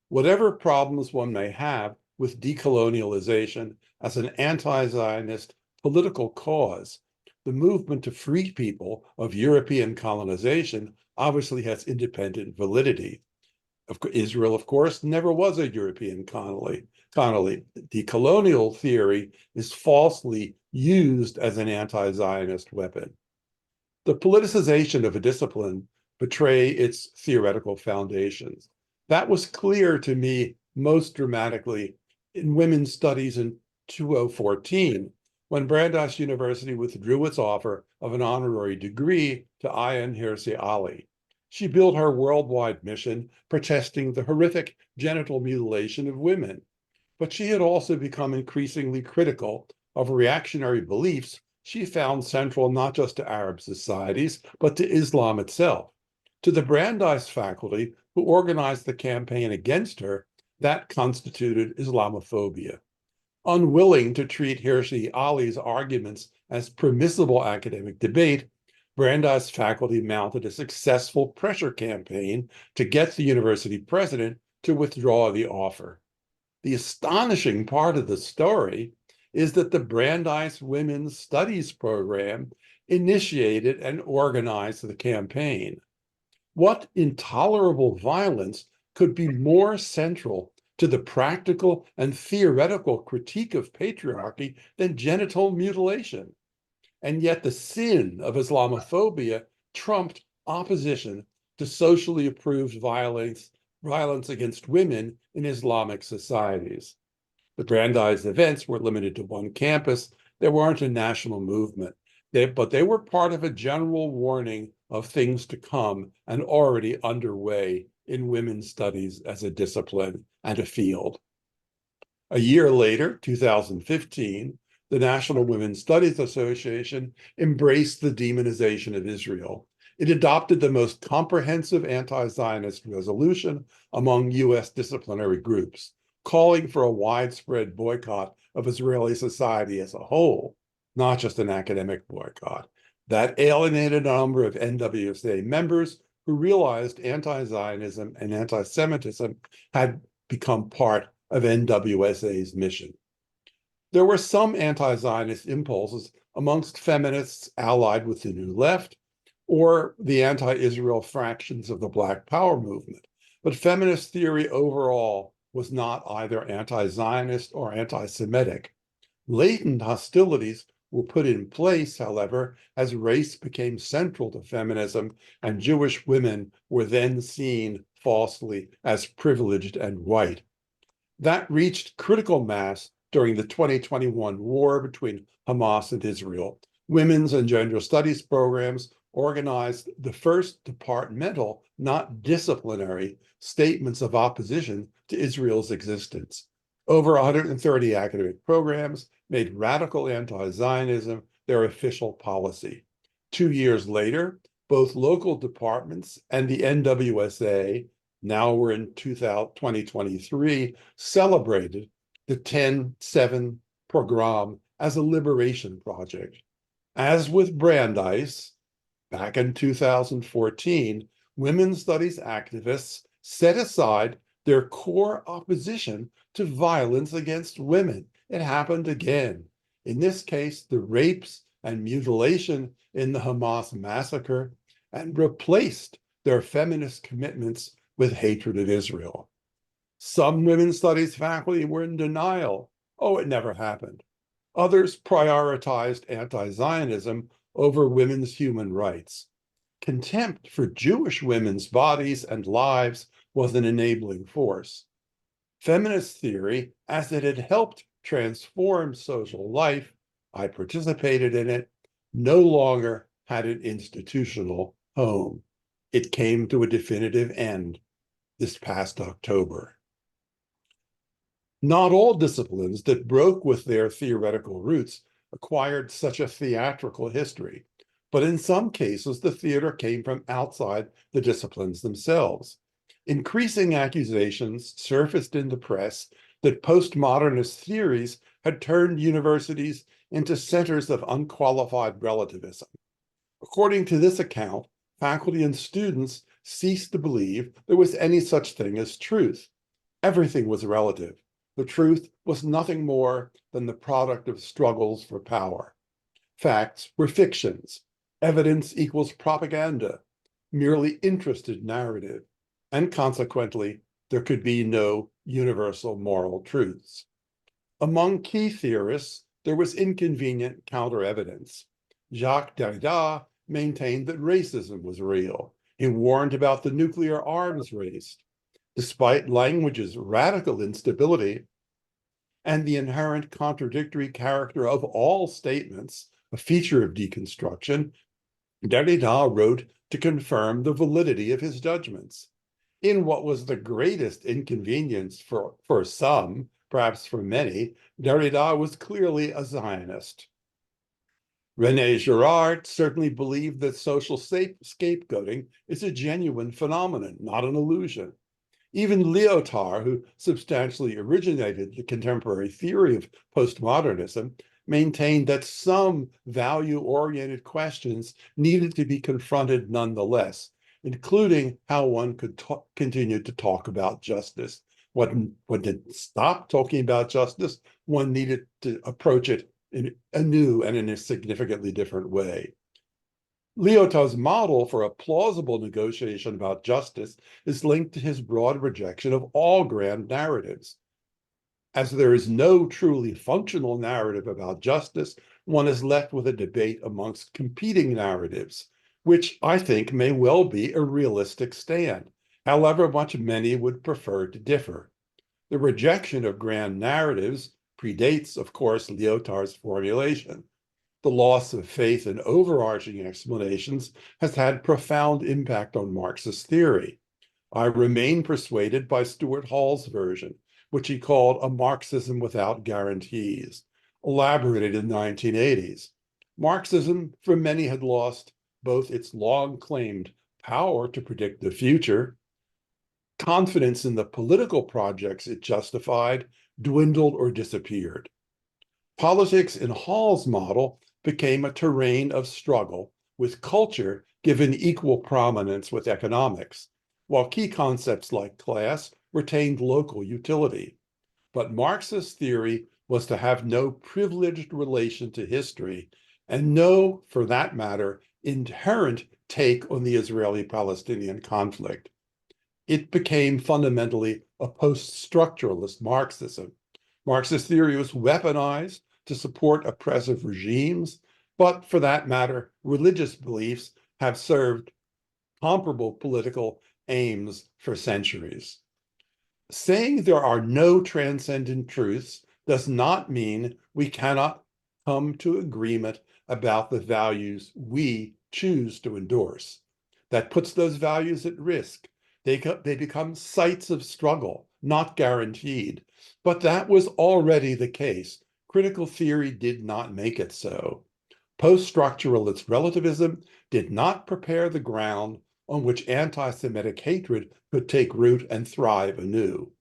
Whatever problems one may have with decolonialization as an anti-Zionist political cause, the movement to free people of European colonization obviously has independent validity. Israel, of course, never was a European colony. Decolonial theory is falsely used as an anti-Zionist weapon. The politicization of a discipline betray its theoretical foundations. That was clear to me most dramatically in women's studies in 2014, when Brandeis University withdrew its offer of an honorary degree to Ayaan Hirsi Ali. She built her worldwide mission protesting the horrific genital mutilation of women. But she had also become increasingly critical of reactionary beliefs she found central not just to Arab societies, but to Islam itself. To the Brandeis faculty who organized the campaign against her, that constituted Islamophobia. Unwilling to treat Hirsi Ali's arguments as permissible academic debate, Brandeis faculty mounted a successful pressure campaign to get the university president to withdraw the offer. The astonishing part of the story is that the Brandeis Women's Studies program initiated and organized the campaign. What intolerable violence could be more central to the practical and theoretical critique of patriarchy than genital mutilation? And yet the sin of Islamophobia trumped opposition to socially approved violence against women in Islamic societies. The Brandeis events were limited to one campus. They weren't a national movement, but they were part of a general warning of things to come and already underway in women's studies as a discipline and a field. A year later, 2015, the National Women's Studies Association embraced the demonization of Israel. It adopted the most comprehensive anti-Zionist resolution among US disciplinary groups, calling for a widespread boycott of Israeli society as a whole, not just an academic boycott. That alienated a number of NWSA members who realized anti-Zionism and anti-Semitism had become part of NWSA's mission. There were some anti-Zionist impulses amongst feminists allied with the New Left or the anti-Israel fractions of the Black Power movement, but feminist theory overall was not either anti-Zionist or anti-Semitic. Latent hostilities were put in place, however, as race became central to feminism and Jewish women were then seen falsely as privileged and white. That reached critical mass during the 2021 war between Hamas and Israel. Women's and gender studies programs organized the first departmental, not disciplinary, statements of opposition to Israel's existence. Over 130 academic programs made radical anti-Zionism their official policy. 2 years later, both local departments and the NWSA, now we're in 2023, celebrated the 10-7 program as a liberation project. As with Brandeis, back in 2014, women's studies activists set aside their core opposition to violence against women. It happened again. In this case, the rapes and mutilation in the Hamas massacre, and replaced their feminist commitments with hatred of Israel. Some women's studies faculty were in denial. Oh, it never happened. Others prioritized anti-Zionism over women's human rights. Contempt for Jewish women's bodies and lives was an enabling force. Feminist theory, as it had helped transform social life, I participated in it, no longer had an institutional home. It came to a definitive end this past October. Not all disciplines that broke with their theoretical roots acquired such a theatrical history, but in some cases, the theater came from outside the disciplines themselves. Increasing accusations surfaced in the press that postmodernist theories had turned universities into centers of unqualified relativism. According to this account, faculty and students ceased to believe there was any such thing as truth. Everything was relative. The truth was nothing more than the product of struggles for power. Facts were fictions. Evidence equals propaganda, merely interested narrative, and consequently, there could be no universal moral truths. Among key theorists, there was inconvenient counter-evidence. Jacques Derrida maintained that racism was real. He warned about the nuclear arms race. Despite language's radical instability and the inherent contradictory character of all statements, a feature of deconstruction, Derrida wrote to confirm the validity of his judgments. In what was the greatest inconvenience for some, perhaps for many, Derrida was clearly a Zionist. René Girard certainly believed that social scapegoating is a genuine phenomenon, not an illusion. Even Lyotard, who substantially originated the contemporary theory of postmodernism, maintained that some value-oriented questions needed to be confronted nonetheless, including how one could continue to talk about justice. One didn't stop talking about justice, one needed to approach it in a new and in a significantly different way. Lyotard's model for a plausible negotiation about justice is linked to his broad rejection of all grand narratives. As there is no truly functional narrative about justice, one is left with a debate amongst competing narratives, which I think may well be a realistic stand, however much many would prefer to differ. The rejection of grand narratives predates, of course, Lyotard's formulation. The loss of faith in overarching explanations has had profound impact on Marxist theory. I remain persuaded by Stuart Hall's version, which he called a Marxism without guarantees, elaborated in the 1980s. Marxism, for many, had lost both its long-claimed power to predict the future, confidence in the political projects it justified dwindled or disappeared. Politics in Hall's model became a terrain of struggle, with culture given equal prominence with economics, while key concepts like class retained local utility. But Marxist theory was to have no privileged relation to history and no, for that matter, inherent take on the Israeli-Palestinian conflict. It became fundamentally a post-structuralist Marxism. Marxist theory was weaponized to support oppressive regimes, but for that matter, religious beliefs have served comparable political aims for centuries. Saying there are no transcendent truths does not mean we cannot come to agreement about the values we choose to endorse. That puts those values at risk. They become sites of struggle, not guaranteed. But that was already the case. Critical theory did not make it so. Post-structuralist relativism did not prepare the ground on which anti-Semitic hatred could take root and thrive anew.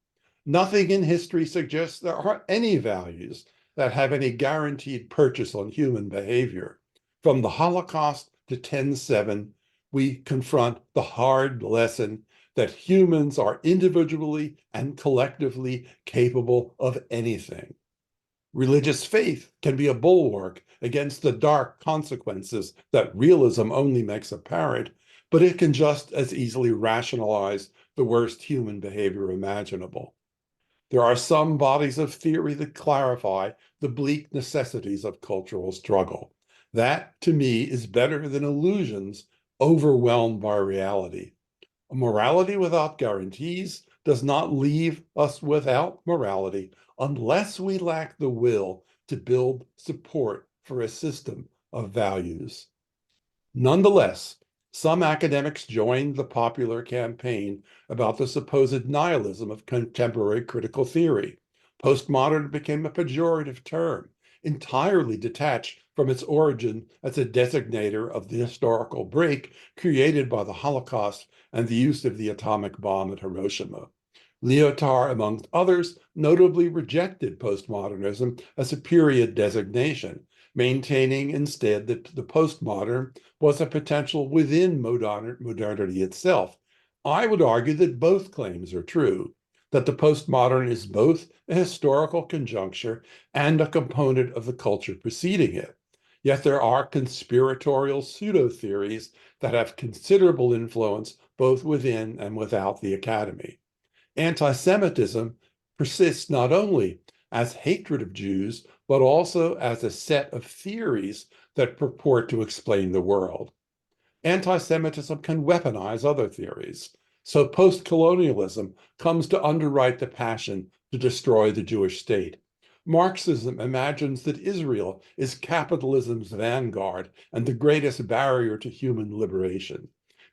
Nothing in history suggests there are any values that have any guaranteed purchase on human behavior. From the Holocaust to 10/7, we confront the hard lesson that humans are individually and collectively capable of anything. Religious faith can be a bulwark against the dark consequences that realism only makes apparent, but it can just as easily rationalize the worst human behavior imaginable. There are some bodies of theory that clarify the bleak necessities of cultural struggle. That, to me, is better than illusions overwhelmed by reality. A morality without guarantees does not leave us without morality unless we lack the will to build support for a system of values. Nonetheless, some academics joined the popular campaign about the supposed nihilism of contemporary critical theory. Postmodern became a pejorative term, entirely detached from its origin as a designator of the historical break created by the Holocaust and the use of the atomic bomb at Hiroshima. Lyotard, among others, notably rejected postmodernism as a period designation, maintaining instead that the postmodern was a potential within modernity itself. I would argue that both claims are true, that the postmodern is both a historical conjuncture and a component of the culture preceding it. Yet there are conspiratorial pseudo-theories that have considerable influence both within and without the academy. Anti-Semitism persists not only as hatred of Jews, but also as a set of theories that purport to explain the world. Anti-Semitism can weaponize other theories. So post-colonialism comes to underwrite the passion to destroy the Jewish state. Marxism imagines that Israel is capitalism's vanguard and the greatest barrier to human liberation.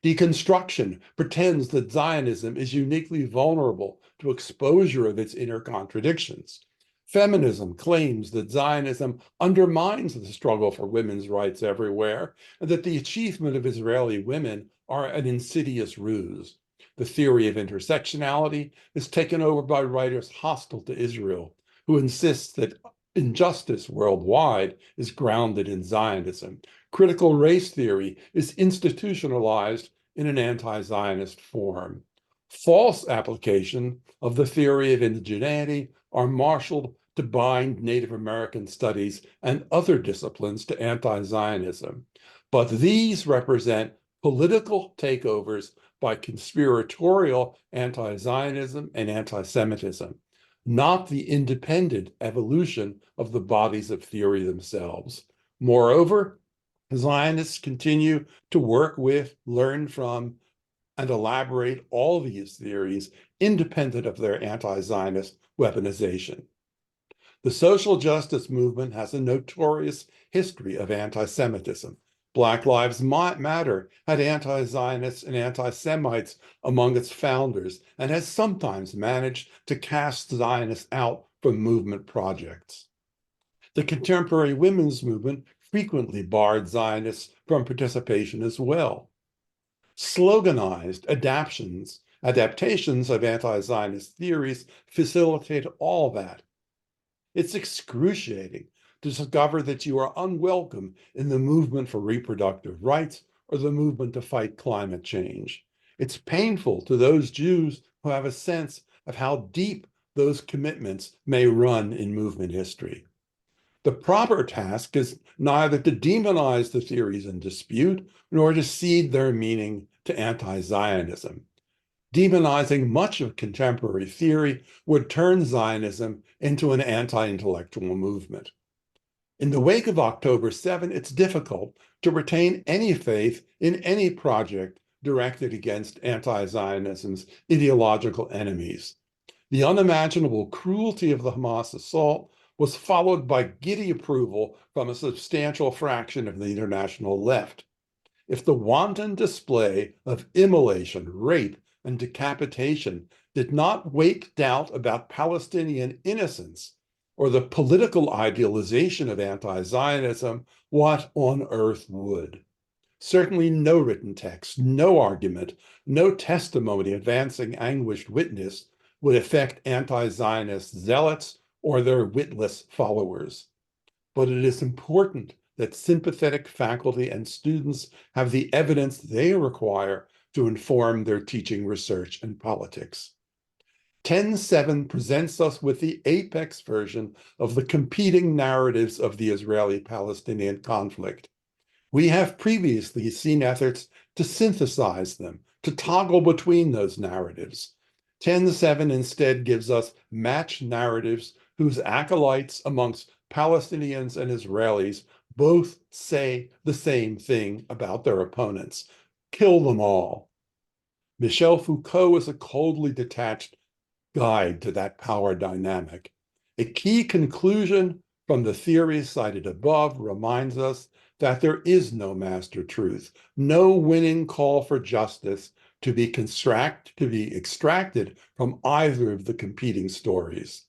Deconstruction pretends that Zionism is uniquely vulnerable to exposure of its inner contradictions. Feminism claims that Zionism undermines the struggle for women's rights everywhere, and that the achievement of Israeli women are an insidious ruse. The theory of intersectionality is taken over by writers hostile to Israel, who insists that injustice worldwide is grounded in Zionism. Critical race theory is institutionalized in an anti-Zionist form. False application of the theory of indigeneity are marshaled to bind Native American studies and other disciplines to anti-Zionism. But these represent political takeovers by conspiratorial anti-Zionism and anti-Semitism, not the independent evolution of the bodies of theory themselves. Moreover, Zionists continue to work with, learn from, and elaborate all these theories independent of their anti-Zionist weaponization. The social justice movement has a notorious history of anti-Semitism. Black Lives Matter had anti-Zionists and anti-Semites among its founders and has sometimes managed to cast Zionists out from movement projects. The contemporary women's movement frequently barred Zionists from participation as well. Sloganized adaptations of anti-Zionist theories facilitate all that. It's excruciating to discover that you are unwelcome in the movement for reproductive rights or the movement to fight climate change. It's painful to those Jews who have a sense of how deep those commitments may run in movement history. The proper task is neither to demonize the theories in dispute nor to cede their meaning to anti-Zionism. Demonizing much of contemporary theory would turn Zionism into an anti-intellectual movement. In the wake of October 7, it's difficult to retain any faith in any project directed against anti-Zionism's ideological enemies. The unimaginable cruelty of the Hamas assault was followed by giddy approval from a substantial fraction of the international left. If the wanton display of immolation, rape, and decapitation did not wake doubt about Palestinian innocence or the political idealization of anti-Zionism, what on earth would? Certainly no written text, no argument, no testimony advancing anguished witness would affect anti-Zionist zealots or their witless followers. But it is important that sympathetic faculty and students have the evidence they require to inform their teaching, research, and politics. 10.7 presents us with the apex version of the competing narratives of the Israeli-Palestinian conflict. We have previously seen efforts to synthesize them, to toggle between those narratives. 10.7 instead gives us matched narratives whose acolytes amongst Palestinians and Israelis both say the same thing about their opponents: kill them all. Michel Foucault is a coldly detached guide to that power dynamic. A key conclusion from the theories cited above reminds us that there is no master truth, no winning call for justice to be extracted from either of the competing stories.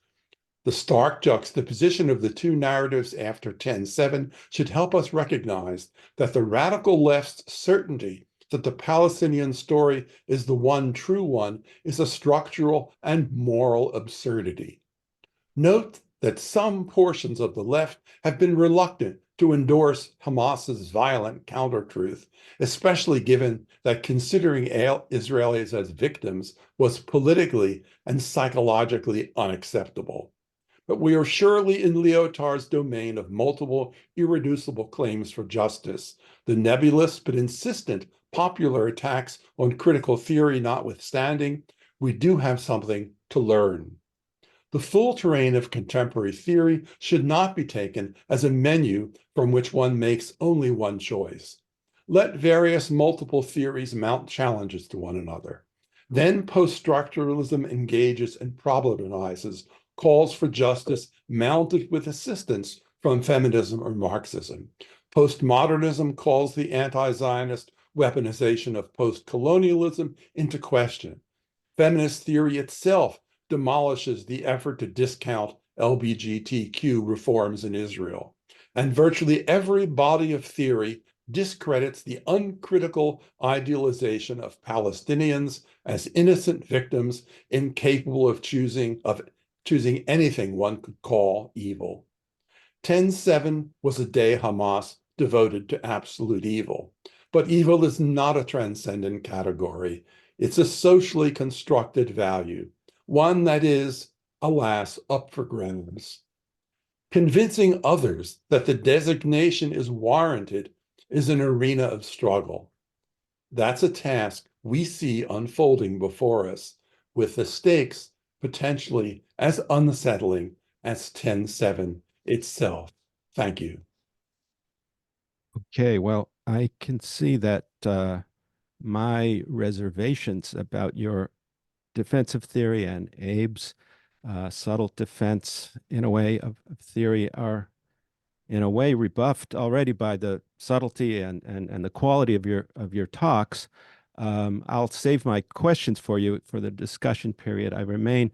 The stark juxtaposition of the two narratives after 10/7 should help us recognize that the radical left's certainty that the Palestinian story is the one true one is a structural and moral absurdity. Note that some portions of the left have been reluctant to endorse Hamas's violent counter-truth, especially given that considering Israelis as victims was politically and psychologically unacceptable. But we are surely in Lyotard's domain of multiple irreducible claims for justice. The nebulous but insistent popular attacks on critical theory notwithstanding, we do have something to learn. The full terrain of contemporary theory should not be taken as a menu from which one makes only one choice. Let various multiple theories mount challenges to one another. Then post-structuralism engages and problematizes calls for justice mounted with assistance from feminism or Marxism. Postmodernism calls the anti-Zionist weaponization of post-colonialism into question. Feminist theory itself demolishes the effort to discount LGBTQ reforms in Israel. And virtually every body of theory discredits the uncritical idealization of Palestinians as innocent victims incapable of choosing anything one could call evil. 10/7 was a day Hamas devoted to absolute evil. But evil is not a transcendent category. It's a socially constructed value, one that is, alas, up for grabs. Convincing others that the designation is warranted is an arena of struggle. That's a task we see unfolding before us, with the stakes potentially as unsettling as 10/7 itself. Thank you. Okay, well, I can see that my reservations about your defensive theory and Abe's subtle defense, in a way, of theory are, in a way, rebuffed already by the subtlety and the quality of your talks. I'll save my questions for you for the discussion period. I remain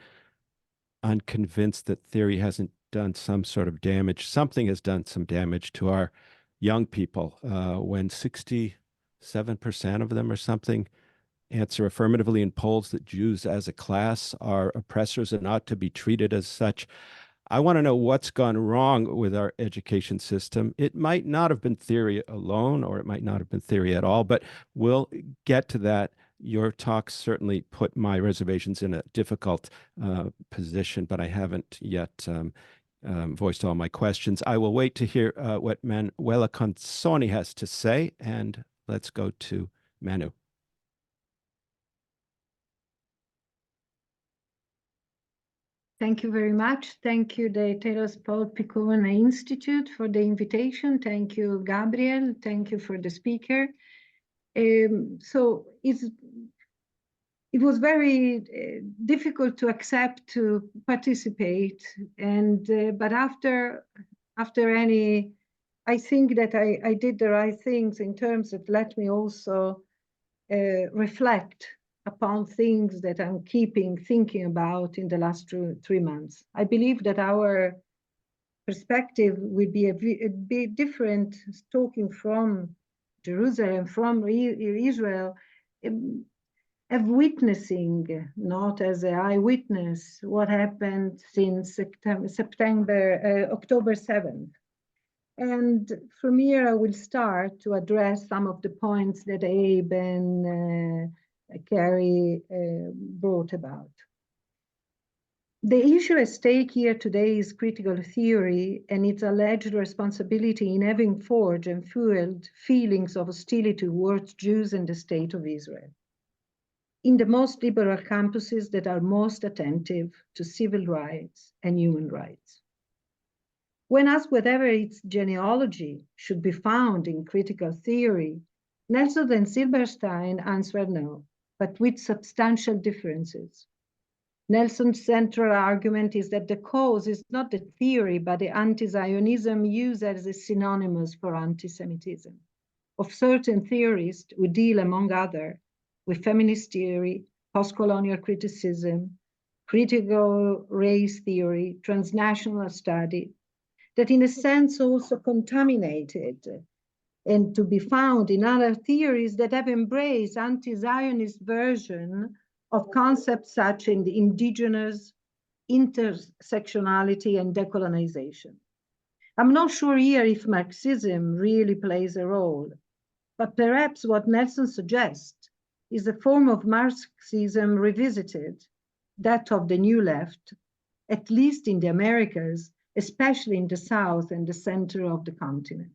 unconvinced that theory hasn't done some sort of damage. Something has done some damage to our young people when 67% of them or something answer affirmatively in polls that Jews as a class are oppressors and ought to be treated as such. I want to know what's gone wrong with our education system. It might not have been theory alone, or it might not have been theory at all, but we'll get to that. Your talks certainly put my reservations in a difficult position, but I haven't yet voiced all my questions. I will wait to hear what Manuela Consonni has to say, and let's go to Manu. Thank you very much. Thank you, the Telos-Paul Piccone Institute, for the invitation. Thank you, Gabriel. Thank you for the speaker. So it was very difficult to accept to participate, and but after I think that I did the right things in terms of let me also reflect upon things that I'm thinking about in the last 3 months. I believe that our perspective will be a bit different, talking from Jerusalem, from Israel, of witnessing, not as an eyewitness, what happened since October 7th. And from here, I will start to address some of the points that Abe and Cary brought about. The issue at stake here today is critical theory and its alleged responsibility in having forged and fueled feelings of hostility towards Jews and the state of Israel in the most liberal campuses that are most attentive to civil rights and human rights. When asked whether its genealogy should be found in critical theory, Nelson and Silberstein answered no, but with substantial differences. Nelson's central argument is that the cause is not the theory, but the anti-Zionism used as a synonymous for anti-Semitism. Of certain theorists who deal, among others, with feminist theory, post-colonial criticism, critical race theory, transnational study, that in a sense also contaminated and to be found in other theories that have embraced anti-Zionist version of concepts such as the indigenous, intersectionality, and decolonization. I'm not sure here if Marxism really plays a role, but perhaps what Nelson suggests is a form of Marxism revisited, that of the New Left, at least in the Americas, especially in the South and the center of the continent.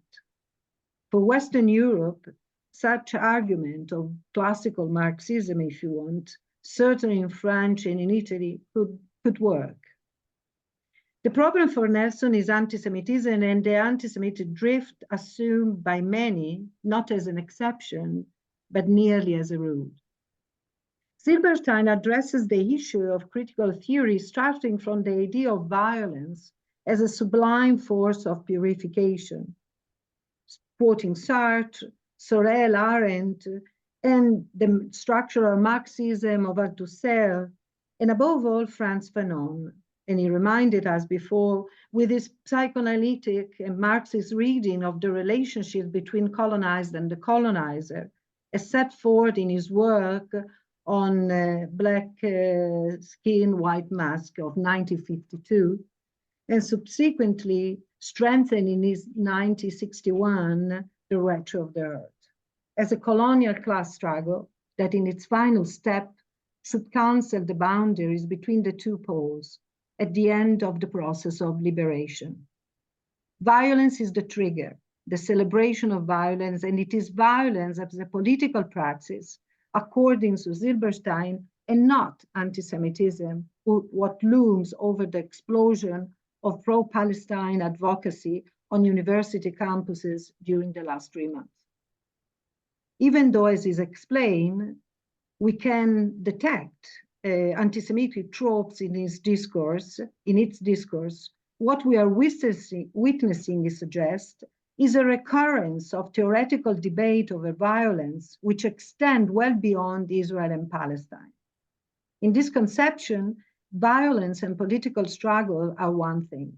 For Western Europe, such argument of classical Marxism, if you want, certainly in French and in Italy, could work. The problem for Nelson is anti-Semitism and the anti-Semitic drift assumed by many, not as an exception, but nearly as a rule. Silberstein addresses the issue of critical theory starting from the idea of violence as a sublime force of purification, quoting Sartre, Sorel, Arendt, and the structural Marxism of Althusser, and above all, Frantz Fanon. And he reminded us before with his psychoanalytic and Marxist reading of the relationship between colonized and the colonizer, as set forth in his work on Black Skin, White Mask of 1952, and subsequently strengthened in his 1961, The Wretch of the Earth, as a colonial class struggle that in its final step should cancel the boundaries between the two poles at the end of the process of liberation. Violence is the trigger, the celebration of violence, and it is violence as a political praxis, according to Silberstein, and not anti-Semitism, what looms over the explosion of pro-Palestine advocacy on university campuses during the last 3 months. Even though, as is explained, we can detect anti-Semitic tropes in its discourse, what we are witnessing, he suggests, is a recurrence of theoretical debate over violence, which extend well beyond Israel and Palestine. In this conception, violence and political struggle are one thing.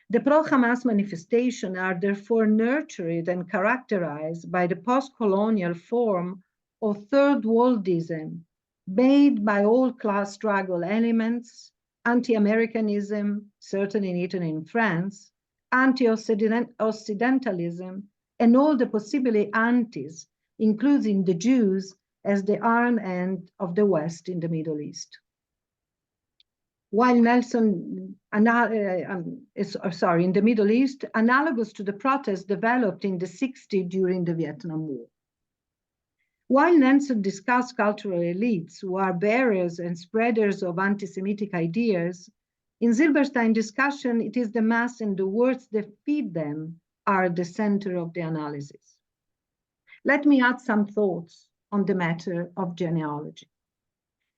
The pro-Hamas manifestations are therefore nurtured and characterized by the post-colonial form of third worldism, made by all class struggle elements, anti-Americanism, certainly in Italy and France, anti-Occidentalism, and all the possibly antis, including the Jews as the arm end of the West in the Middle East. While Nelson, in the Middle East, analogous to the protests developed in the 60s during the Vietnam War. While Nelson discussed cultural elites who are bearers and spreaders of anti-Semitic ideas, in Silberstein's discussion, it is the mass and the words that feed them are the center of the analysis. Let me add some thoughts on the matter of genealogy.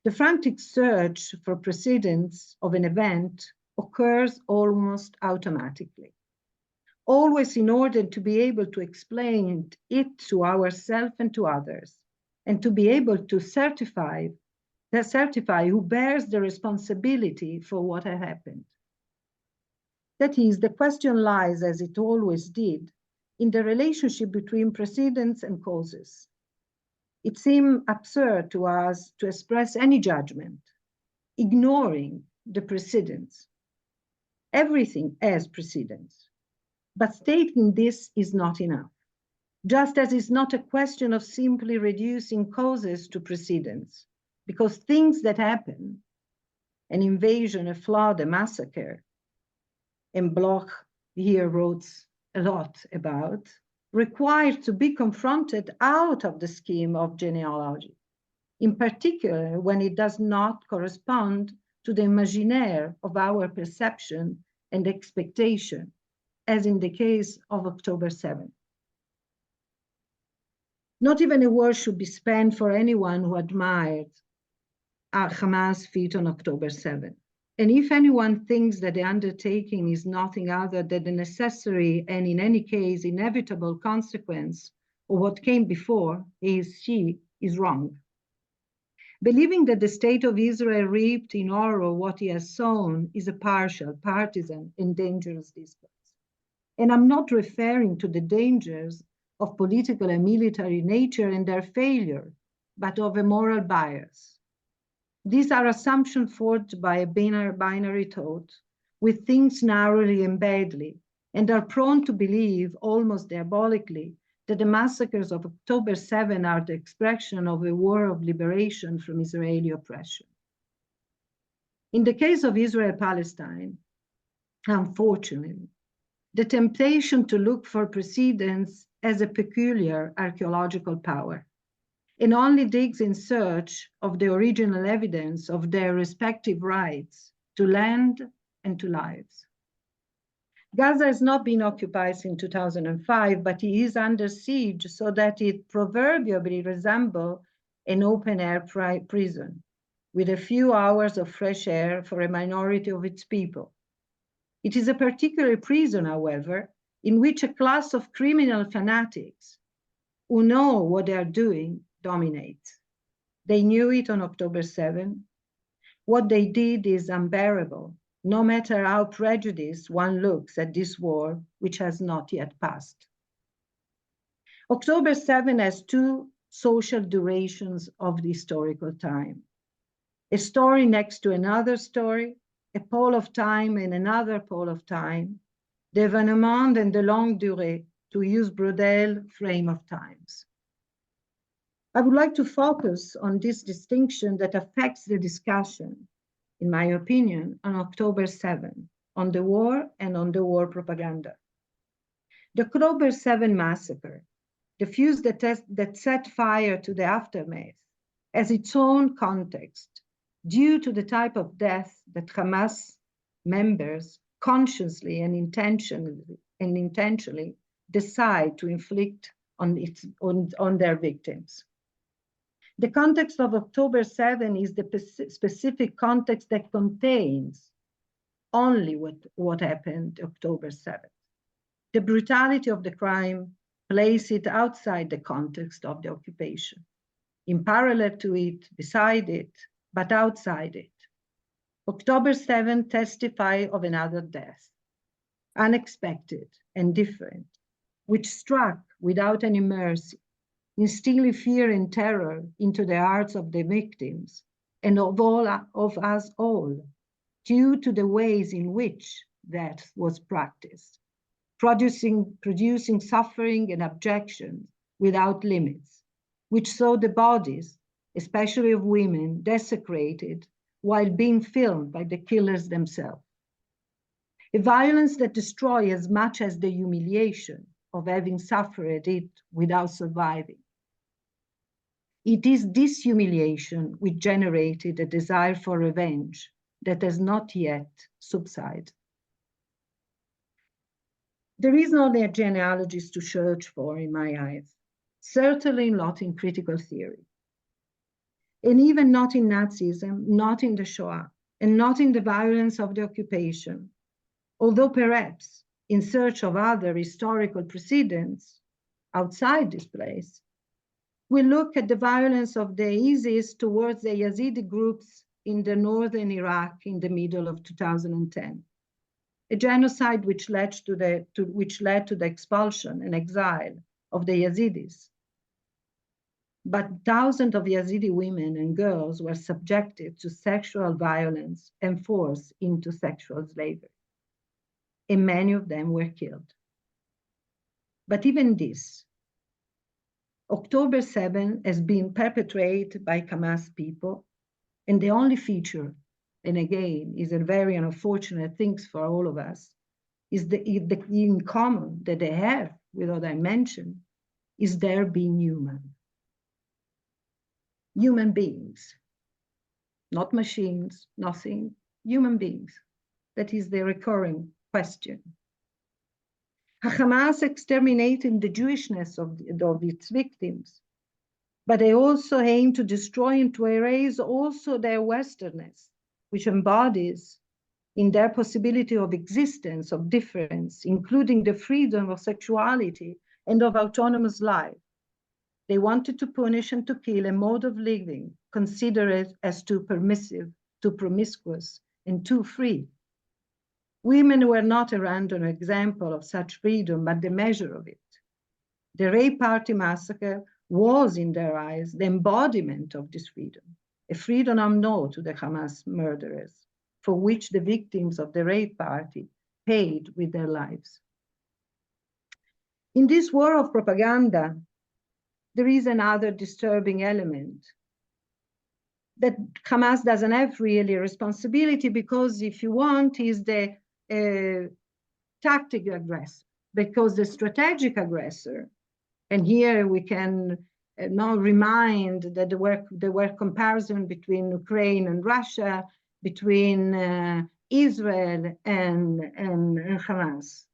The frantic search for precedents of an event occurs almost automatically, always in order to be able to explain it to ourselves and to others, and to be able to certify who bears the responsibility for what had happened. That is, the question lies, as it always did, in the relationship between precedents and causes. It seemed absurd to us to express any judgment, ignoring the precedents. Everything has precedents, but stating this is not enough. Just as it's not a question of simply reducing causes to precedents, because things that happen, an invasion, a flood, a massacre, and Bloch here wrote a lot about, require to be confronted out of the scheme of genealogy, in particular when it does not correspond to the imaginaire of our perception and expectation, as in the case of October 7th. Not even a word should be spent for anyone who admired Hamas feat on October 7. And if anyone thinks that the undertaking is nothing other than a necessary and in any case inevitable consequence of what came before, she is wrong. Believing that the state of Israel reaped in horror what he has sown is a partial, partisan, and dangerous discourse. And I'm not referring to the dangers of political and military nature and their failure, but of a moral bias. These are assumptions forged by a binary thought with things narrowly and badly, and are prone to believe, almost diabolically, that the massacres of October 7 are the expression of a war of liberation from Israeli oppression. In the case of Israel-Palestine, unfortunately, the temptation to look for precedents has a peculiar archaeological power, and only digs in search of the original evidence of their respective rights to land and to lives. Gaza has not been occupied since 2005, but it is under siege so that it proverbially resembles an open-air prison, with a few hours of fresh air for a minority of its people. It is a particular prison, however, in which a class of criminal fanatics who know what they are doing dominates. They knew it on October 7. What they did is unbearable, no matter how prejudiced one looks at this war, which has not yet passed. October 7 has two social durations of the historical time. A story next to another story, a pole of time and another pole of time, the événement and the longue durée, to use Brodel frame of times. I would like to focus on this distinction that affects the discussion, in my opinion, on October 7, on the war and on the war propaganda. The October 7 massacre, the fuse that set fire to the aftermath, has its own context due to the type of death that Hamas members consciously and intentionally decide to inflict on their victims. The context of October 7 is the specific context that contains only what happened October 7. The brutality of the crime places it outside the context of the occupation, in parallel to it, beside it, but outside it. October 7 testifies of another death, unexpected and different, which struck without any mercy, instilling fear and terror into the hearts of the victims and of us all, due to the ways in which that was practiced, producing suffering and abjection without limits, which saw the bodies, especially of women, desecrated while being filmed by the killers themselves. A violence that destroys as much as the humiliation of having suffered it without surviving. It is this humiliation which generated a desire for revenge that has not yet subsided. There is no genealogies to search for in my eyes, certainly not in critical theory, and even not in Nazism, not in the Shoah, and not in the violence of the occupation, although perhaps in search of other historical precedents outside this place, we look at the violence of the ISIS towards the Yazidi groups in the northern Iraq in the middle of 2010, a genocide which led to the expulsion and exile of the Yazidis. But thousands of Yazidi women and girls were subjected to sexual violence and forced into sexual slavery, and many of them were killed. But even this, October 7 has been perpetrated by Hamas people, and the only feature, and again, is a very unfortunate thing for all of us, is the in common that they have with what I mentioned, is their being human. Human beings, not machines, nothing, human beings. That is the recurring question. Hamas exterminating the Jewishness of its victims But they also aim to destroy and to erase also their Westernness, which embodies in their possibility of existence, of difference, including the freedom of sexuality and of autonomous life. They wanted to punish and to kill a mode of living considered as too permissive, too promiscuous, and too free. Women were not a random example of such freedom, but the measure of it. The rape party massacre was, in their eyes, the embodiment of this freedom, a freedom unknown to the Hamas murderers, for which the victims of the rape party paid with their lives. In this war of propaganda, there is another disturbing element, that Hamas doesn't have really a responsibility because, if you want, is the tactic aggressor, because the strategic aggressor, and here we can now remind that there were comparisons between Ukraine and Russia, between Israel and Hamas.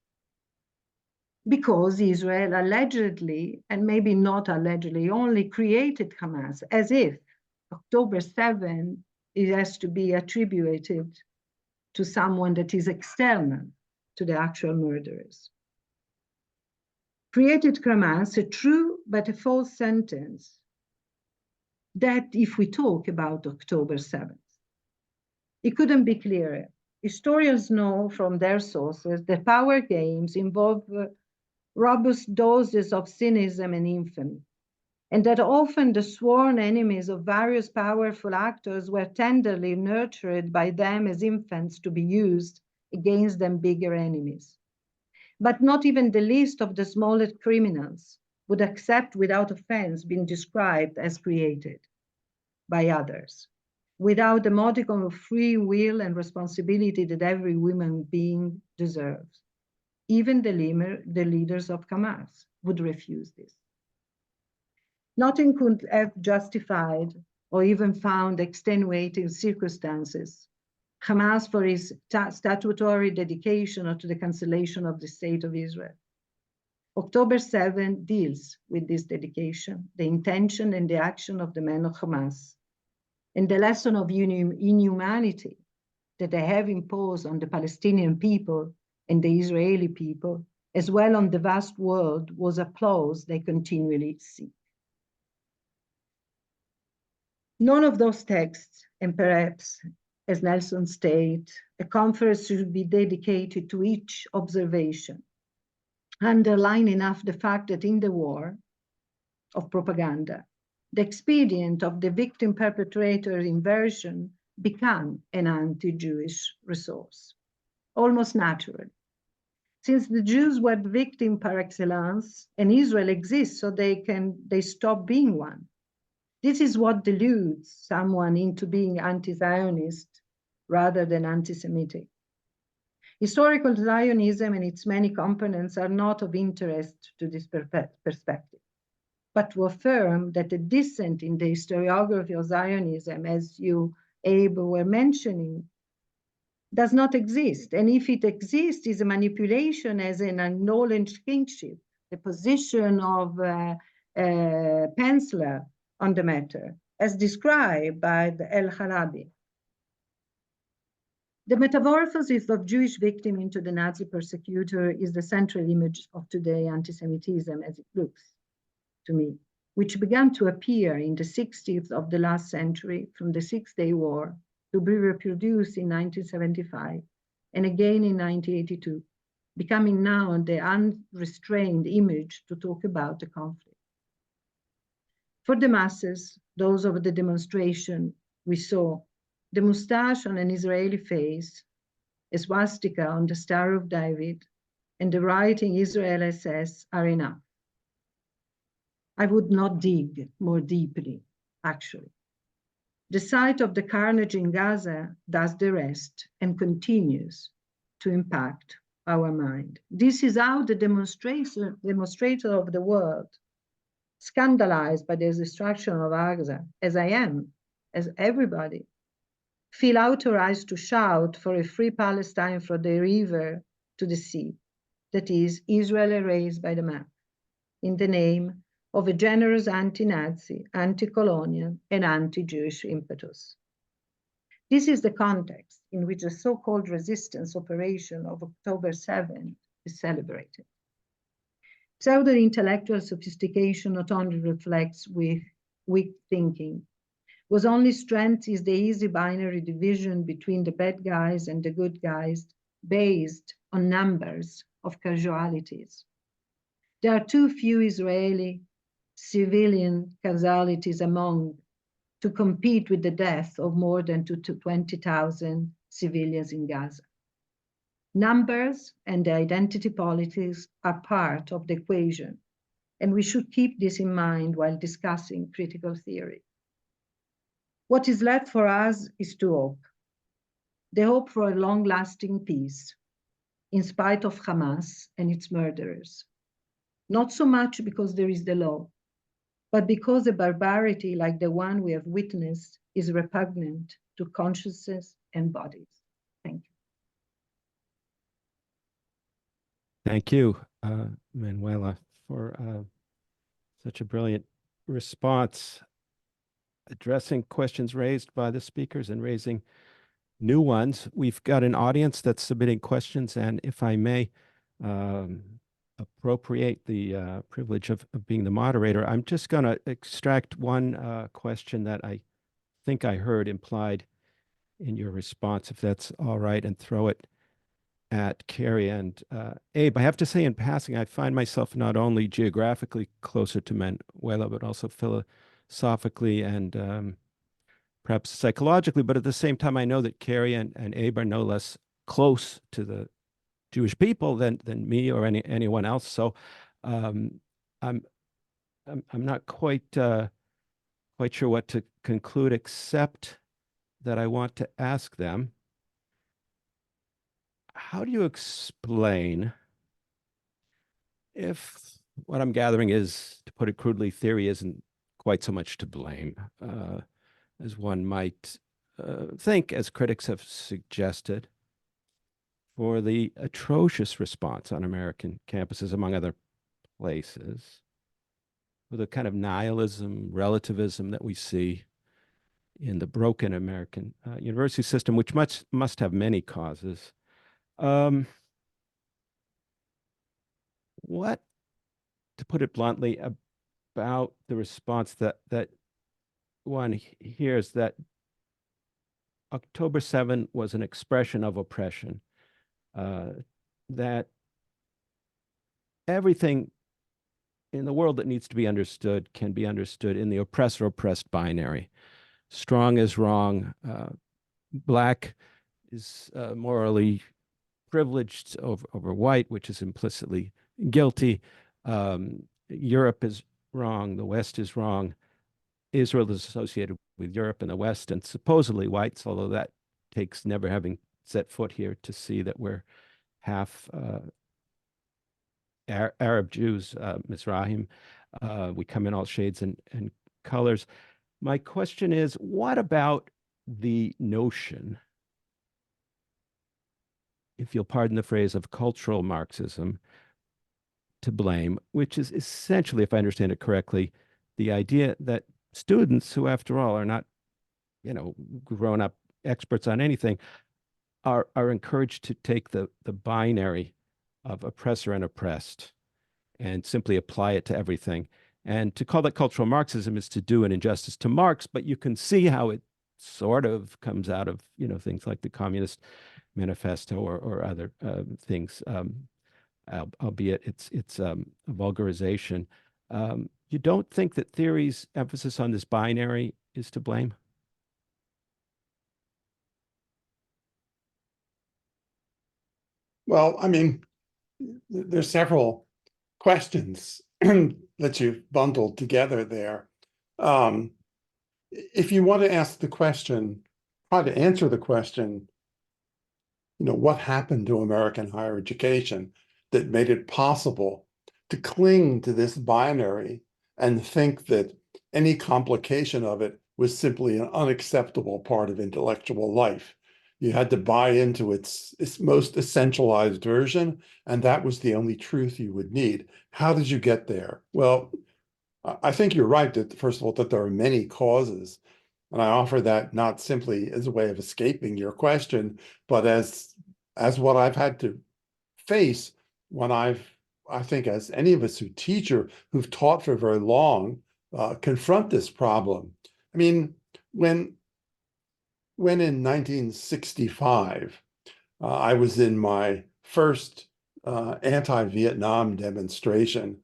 Because Israel allegedly, and maybe not allegedly, only created Hamas, as if October 7, it has to be attributed to someone that is external to the actual murderers. Created Hamas, a true but a false sentence, that if we talk about October 7th, it couldn't be clearer. Historians know from their sources that power games involve robust doses of cynicism and infamy, and that often the sworn enemies of various powerful actors were tenderly nurtured by them as infants to be used against them bigger enemies. But not even the least of the smallest criminals would accept without offense being described as created by others, without the modicum of free will and responsibility that every human being deserves. Even the leaders of Hamas would refuse this. Nothing could have justified or even found extenuating circumstances Hamas for his statutory dedication to the cancellation of the State of Israel. October 7 deals with this dedication, the intention and the action of the men of Hamas, and the lesson of inhumanity that they have imposed on the Palestinian people and the Israeli people, as well on the vast world, was applause they continually seek. None of those texts, and perhaps, as Nelson stated, a conference should be dedicated to each observation, underline enough the fact that in the war of propaganda, the expedient of the victim-perpetrator inversion became an anti-Jewish resource, almost naturally. Since the Jews were the victim par excellence, and Israel exists so they stop being one. This is what deludes someone into being anti-Zionist rather than anti-Semitic. Historical Zionism and its many components are not of interest to this perspective, but to affirm that the dissent in the historiography of Zionism, as you, Abe, were mentioning, does not exist. And if it exists, is a manipulation as an acknowledged kingship, the position of Penzler on the matter, as described by the El-Halabi. The metamorphosis of Jewish victim into the Nazi persecutor is the central image of today anti-Semitism as it looks to me, which began to appear in the 60s of the last century from the Six-Day War to be reproduced in 1975 and again in 1982, becoming now the unrestrained image to talk about the conflict. For the masses, those of the demonstration, we saw the mustache on an Israeli face, a swastika on the Star of David, and the writing Israel SS are enough. I would not dig more deeply, actually. The sight of the carnage in Gaza does the rest and continues to impact our mind. This is how the demonstrator of the world, scandalized by the destruction of Gaza, as I am, as everybody, feel authorized to shout for a free Palestine from the river to the sea, that is, Israel erased by the map, in the name of a generous anti-Nazi, anti-colonial, and anti-Jewish impetus. This is the context in which the so-called resistance operation of October 7th is celebrated. Pseudo-intellectual sophistication not only reflects weak thinking, was only strengthens the easy binary division between the bad guys and the good guys based on numbers of casualties. There are too few Israeli civilian casualties among to compete with the death of more than 20,000 civilians in Gaza. Numbers and the identity politics are part of the equation, and we should keep this in mind while discussing critical theory. What is left for us is to hope. The hope for a long-lasting peace, in spite of Hamas and its murderers. Not so much because there is the law, but because a barbarity like the one we have witnessed is repugnant to consciences and bodies. Thank you. Thank you, Manuela, for such a brilliant response, addressing questions raised by the speakers and raising new ones. We've got an audience that's submitting questions, and if I may appropriate the privilege of being the moderator, I'm just going to extract one question that I think I heard implied in your response, if that's all right, and throw it at Cary and Abe. I have to say in passing, I find myself not only geographically closer to Manuela, but also philosophically and perhaps psychologically, but at the same time, I know that Cary and Abe are no less close to the Jewish people than me or anyone else. So I'm not quite sure what to conclude, except that I want to ask them, how do you explain if what I'm gathering is, to put it crudely, theory isn't quite so much to blame as one might think, as critics have suggested, for the atrocious response on American campuses, among other places, with a kind of nihilism, relativism that we see in the broken American university system, which must have many causes. What, to put it bluntly, about the response that one hears that October 7 was an expression of oppression, that everything in the world that needs to be understood can be understood in the oppressor-oppressed binary. Strong is wrong, black is morally privileged over white, which is implicitly guilty. Europe is wrong, the West is wrong. Israel is associated with Europe and the West and supposedly whites, although that takes never having set foot here to see that we're half Arab Jews, Mizrahim. We come in all shades and colors. My question is, what about the notion, if you'll pardon the phrase, of cultural Marxism to blame, which is essentially, if I understand it correctly, the idea that students who, after all, are not, grown up experts on anything, are encouraged to take the binary of oppressor and oppressed and simply apply it to everything. And to call that cultural Marxism is to do an injustice to Marx, but you can see how it sort of comes out of, things like the Communist Manifesto or other things, albeit it's a vulgarization. You don't think that theory's emphasis on this binary is to blame? Well, I mean, there's several questions that you've bundled together there. If you want to ask the question, try to answer the question, what happened to American higher education that made it possible to cling to this binary and think that any complication of it was simply an unacceptable part of intellectual life. You had to buy into its most essentialized version, and that was the only truth you would need. How did you get there? Well, I think you're right that, first of all, that there are many causes. And I offer that not simply as a way of escaping your question, but as what I've had to face when I think as any of us who teach or who've taught for very long, confront this problem. I mean, when in 1965, I was in my first anti-Vietnam demonstration,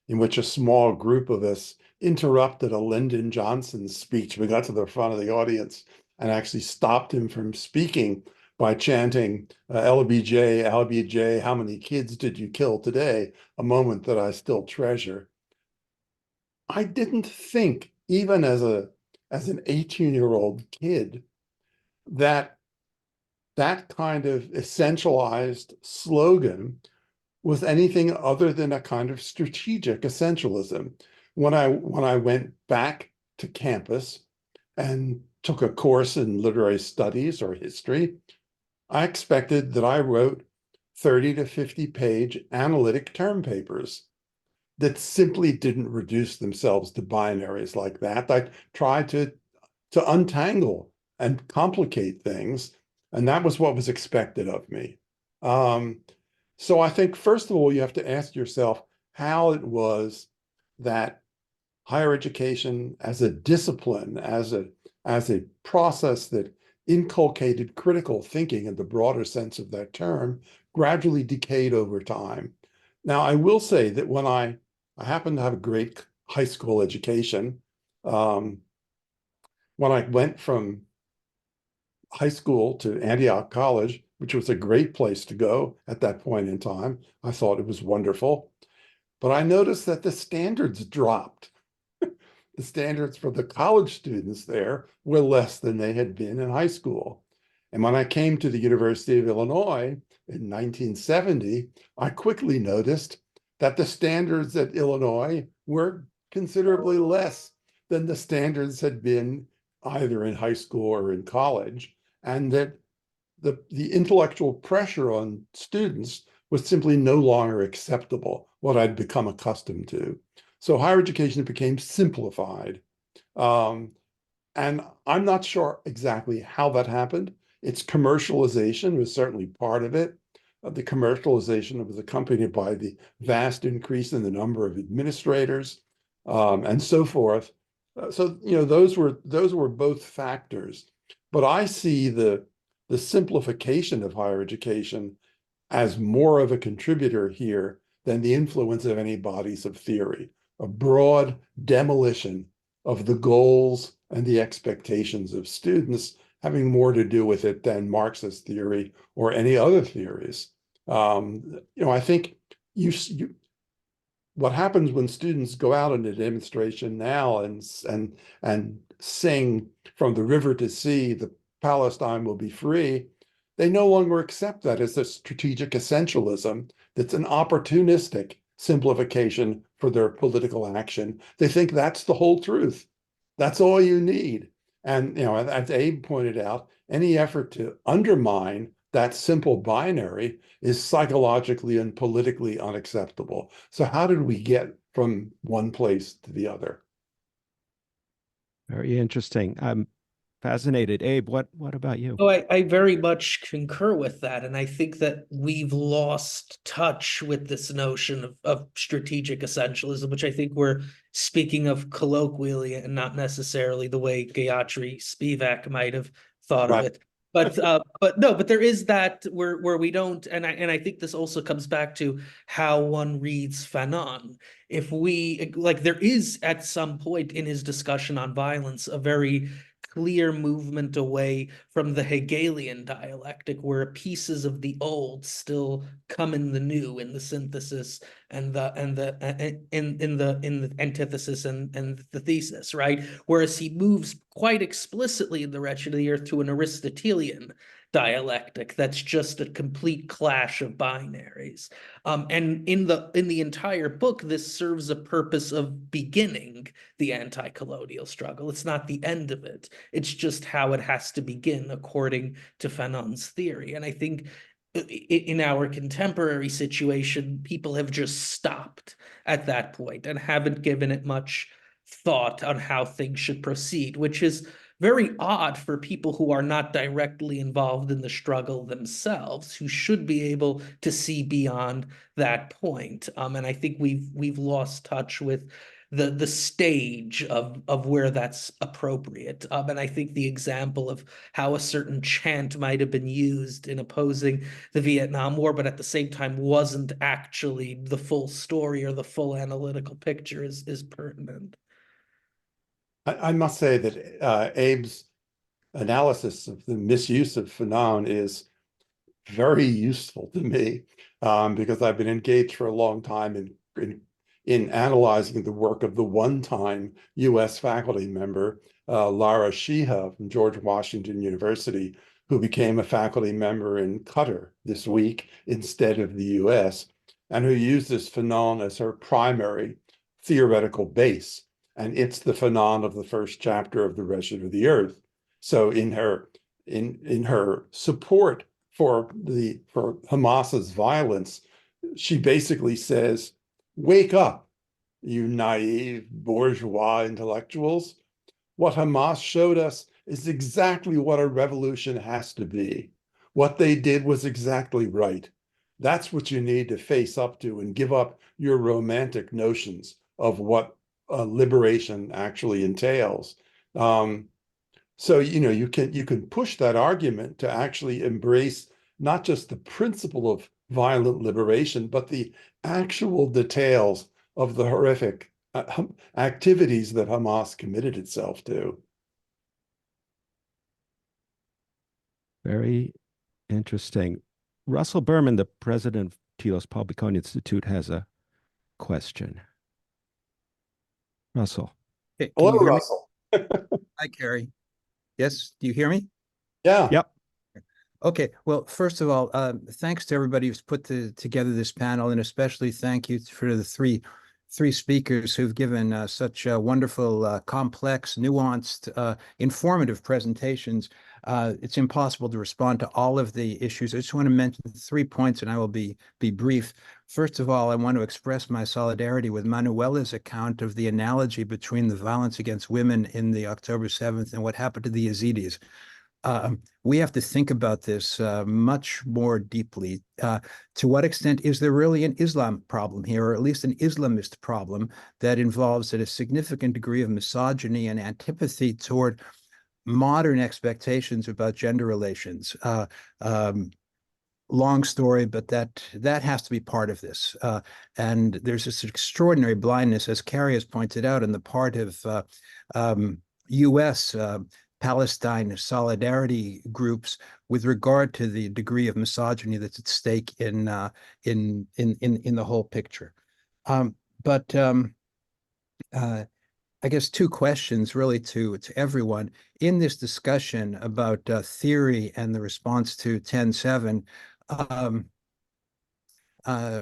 in which a small group of us interrupted a Lyndon Johnson speech. We got to the front of the audience and actually stopped him from speaking by chanting, LBJ, LBJ, how many kids did you kill today? A moment that I still treasure. I didn't think, even as an 18-year-old kid, that kind of essentialized slogan was anything other than a kind of strategic essentialism. When I went back to campus and took a course in literary studies or history, I expected that I wrote 30 to 50-page analytic term papers that simply didn't reduce themselves to binaries like that. I tried to untangle and complicate things, and that was what was expected of me. So I think, first of all, you have to ask yourself how it was that higher education as a discipline, as a process that inculcated critical thinking in the broader sense of that term, gradually decayed over time. Now, I will say that when I happened to have a great high school education, when I went from high school to Antioch College, which was a great place to go at that point in time, I thought it was wonderful. But I noticed that the standards dropped. The standards for the college students there were less than they had been in high school. And when I came to the University of Illinois in 1970, I quickly noticed that the standards at Illinois were considerably less than the standards had been either in high school or in college, and that the intellectual pressure on students was simply no longer acceptable, what I'd become accustomed to. So higher education became simplified. And I'm not sure exactly how that happened. Its commercialization was certainly part of it. The commercialization was accompanied by the vast increase in the number of administrators, and so forth. So, those were both factors. But I see the simplification of higher education as more of a contributor here than the influence of any bodies of theory, a broad demolition of the goals and the expectations of students, having more to do with it than Marxist theory or any other theories. I think what happens when students go out in a demonstration now and sing "From the river to sea, the Palestine will be free," they no longer accept that as a strategic essentialism that's an opportunistic simplification for their political action. They think that's the whole truth. That's all you need. And, as Abe pointed out, any effort to undermine that simple binary is psychologically and politically unacceptable. So how did we get from one place to the other? Very interesting. I'm fascinated. Abe, what about you? Oh, I very much concur with that. And I think that we've lost touch with this notion of strategic essentialism, which I think we're speaking of colloquially and not necessarily the way Gayatri Spivak might have thought of it. But but there is that where we don't, and I think this also comes back to how one reads Fanon. If we there is at some point in his discussion on violence a very clear movement away from the Hegelian dialectic, where pieces of the old still come in the new, in the synthesis and in the antithesis and the thesis, right? Whereas he moves quite explicitly in the Wretched of the Earth to an Aristotelian dialectic that's just a complete clash of binaries. And in the entire book, this serves a purpose of beginning the anti-colonial struggle. It's not the end of it. It's just how it has to begin according to Fanon's theory. And I think in our contemporary situation, people have just stopped at that point and haven't given it much thought on how things should proceed, which is very odd for people who are not directly involved in the struggle themselves, who should be able to see beyond that point. And I think we've lost touch with the stage of where that's appropriate. And I think the example of how a certain chant might have been used in opposing the Vietnam War, but at the same time wasn't actually the full story or the full analytical picture is pertinent. I must say that Abe's analysis of the misuse of Fanon is very useful to me, because I've been engaged for a long time in analyzing the work of the one-time U.S. faculty member, Lara Sheeha from George Washington University, who became a faculty member in Qatar this week instead of the U.S., and who uses Fanon as her primary theoretical base. And it's the Fanon of the first chapter of The Wretched of the Earth. So in her support for Hamas's violence, she basically says, wake up, you naive bourgeois intellectuals. What Hamas showed us is exactly what a revolution has to be. What they did was exactly right. That's what you need to face up to and give up your romantic notions of what liberation actually entails. So, you can push that argument to actually embrace not just the principle of violent liberation, but the actual details of the horrific activities that Hamas committed itself to. Very interesting. Russell Berman, the president of Telos-Paul Piccone Institute, has a question. Russell. Hey, Hello, Russell. Hi, Cary. Yes, do you hear me? Yeah. Yep. Okay, well, first of all, thanks to everybody who's put together this panel, and especially thank you for the three speakers who've given such wonderful, complex, nuanced, informative presentations. It's impossible to respond to all of the issues. I just want to mention 3 points, and I will be brief. First of all, I want to express my solidarity with Manuela's account of the analogy between the violence against women in the October 7th and what happened to the Yazidis. We have to think about this much more deeply. To what extent is there really an Islam problem here, or at least an Islamist problem that involves a significant degree of misogyny and antipathy toward modern expectations about gender relations? Long story, but that has to be part of this. And there's this extraordinary blindness, as Cary has pointed out, on the part of U.S. Palestine solidarity groups with regard to the degree of misogyny that's at stake in the whole picture. I guess 2 questions really to everyone in this discussion about theory and the response to 10-7.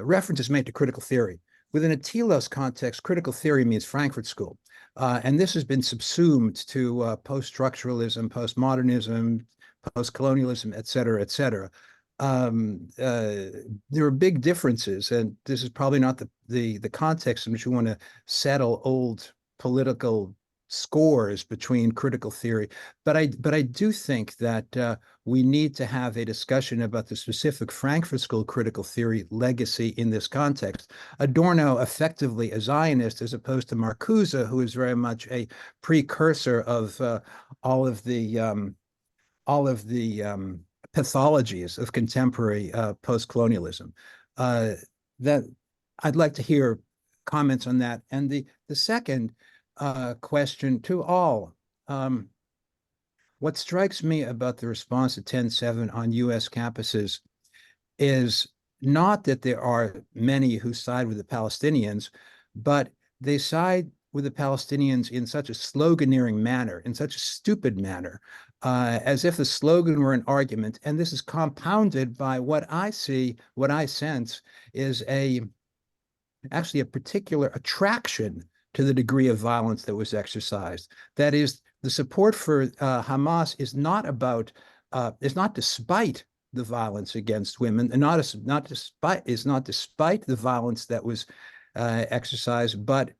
Reference is made to critical theory. Within a Telos context, critical theory means Frankfurt School. And this has been subsumed to post-structuralism, postmodernism, post-colonialism, et cetera, et cetera. There are big differences, and this is probably not the context in which we want to settle old political scores between critical theory. But I do think that we need to have a discussion about the specific Frankfurt School critical theory legacy in this context. Adorno, effectively a Zionist, as opposed to Marcuse, who is very much a precursor of all of the pathologies of contemporary post-colonialism. That I'd like to hear comments on that. And the second question to all. What strikes me about the response to 10-7 on U.S. campuses is not that there are many who side with the Palestinians, but they side with the Palestinians in such a sloganeering manner, in such a stupid manner, as if the slogan were an argument. And this is compounded by what I sense is actually a particular attraction to the degree of violence that was exercised. That is, the support for Hamas is not despite the violence against women, and not despite the violence that was exercised, but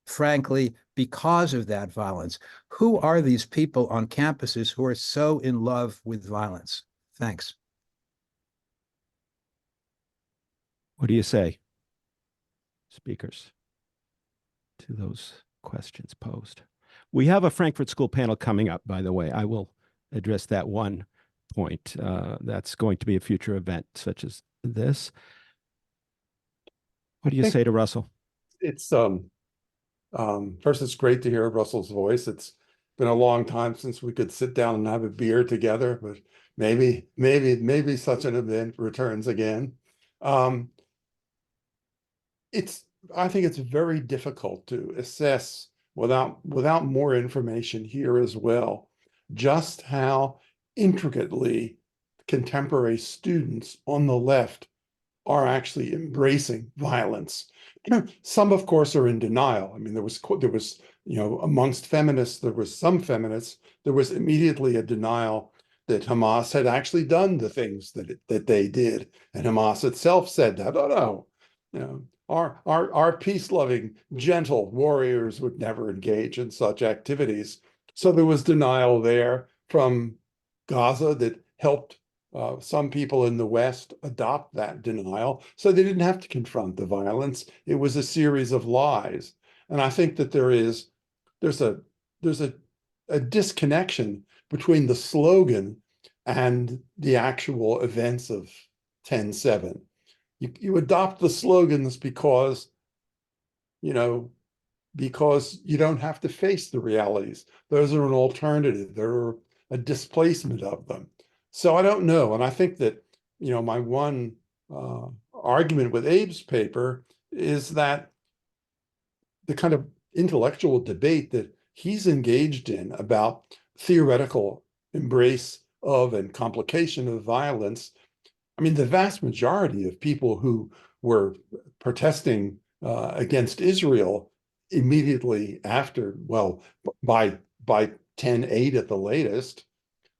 frankly, because of that violence. Who are these people on campuses who are so in love with violence? Thanks. What do you say, speakers, to those questions posed? We have a Frankfurt School panel coming up, by the way. I will address that one point. That's going to be a future event such as this. What do you say to Russell? It's first, it's great to hear Russell's voice. It's been a long time since we could sit down and have a beer together, but maybe such an event returns again. I think it's very difficult to assess without more information here as well, just how intricately contemporary students on the left are actually embracing violence. Some, of course, are in denial. I mean, there was, amongst feminists, there was some feminists, there was immediately a denial that Hamas had actually done the things that they did. And Hamas itself said that, oh, no, our peace-loving, gentle warriors would never engage in such activities. So there was denial there from Gaza that helped some people in the West adopt that denial, so they didn't have to confront the violence. It was a series of lies. And I think that there's a disconnection between the slogan and the actual events of 10/7. You adopt the slogans because you don't have to face the realities. Those are an alternative. They're a displacement of them. So I don't know. And I think that, my one argument with Abe's paper is that the kind of intellectual debate that he's engaged in about theoretical embrace of and complication of violence, I mean, the vast majority of people who were protesting against Israel immediately after, well, by 10/8 at the latest,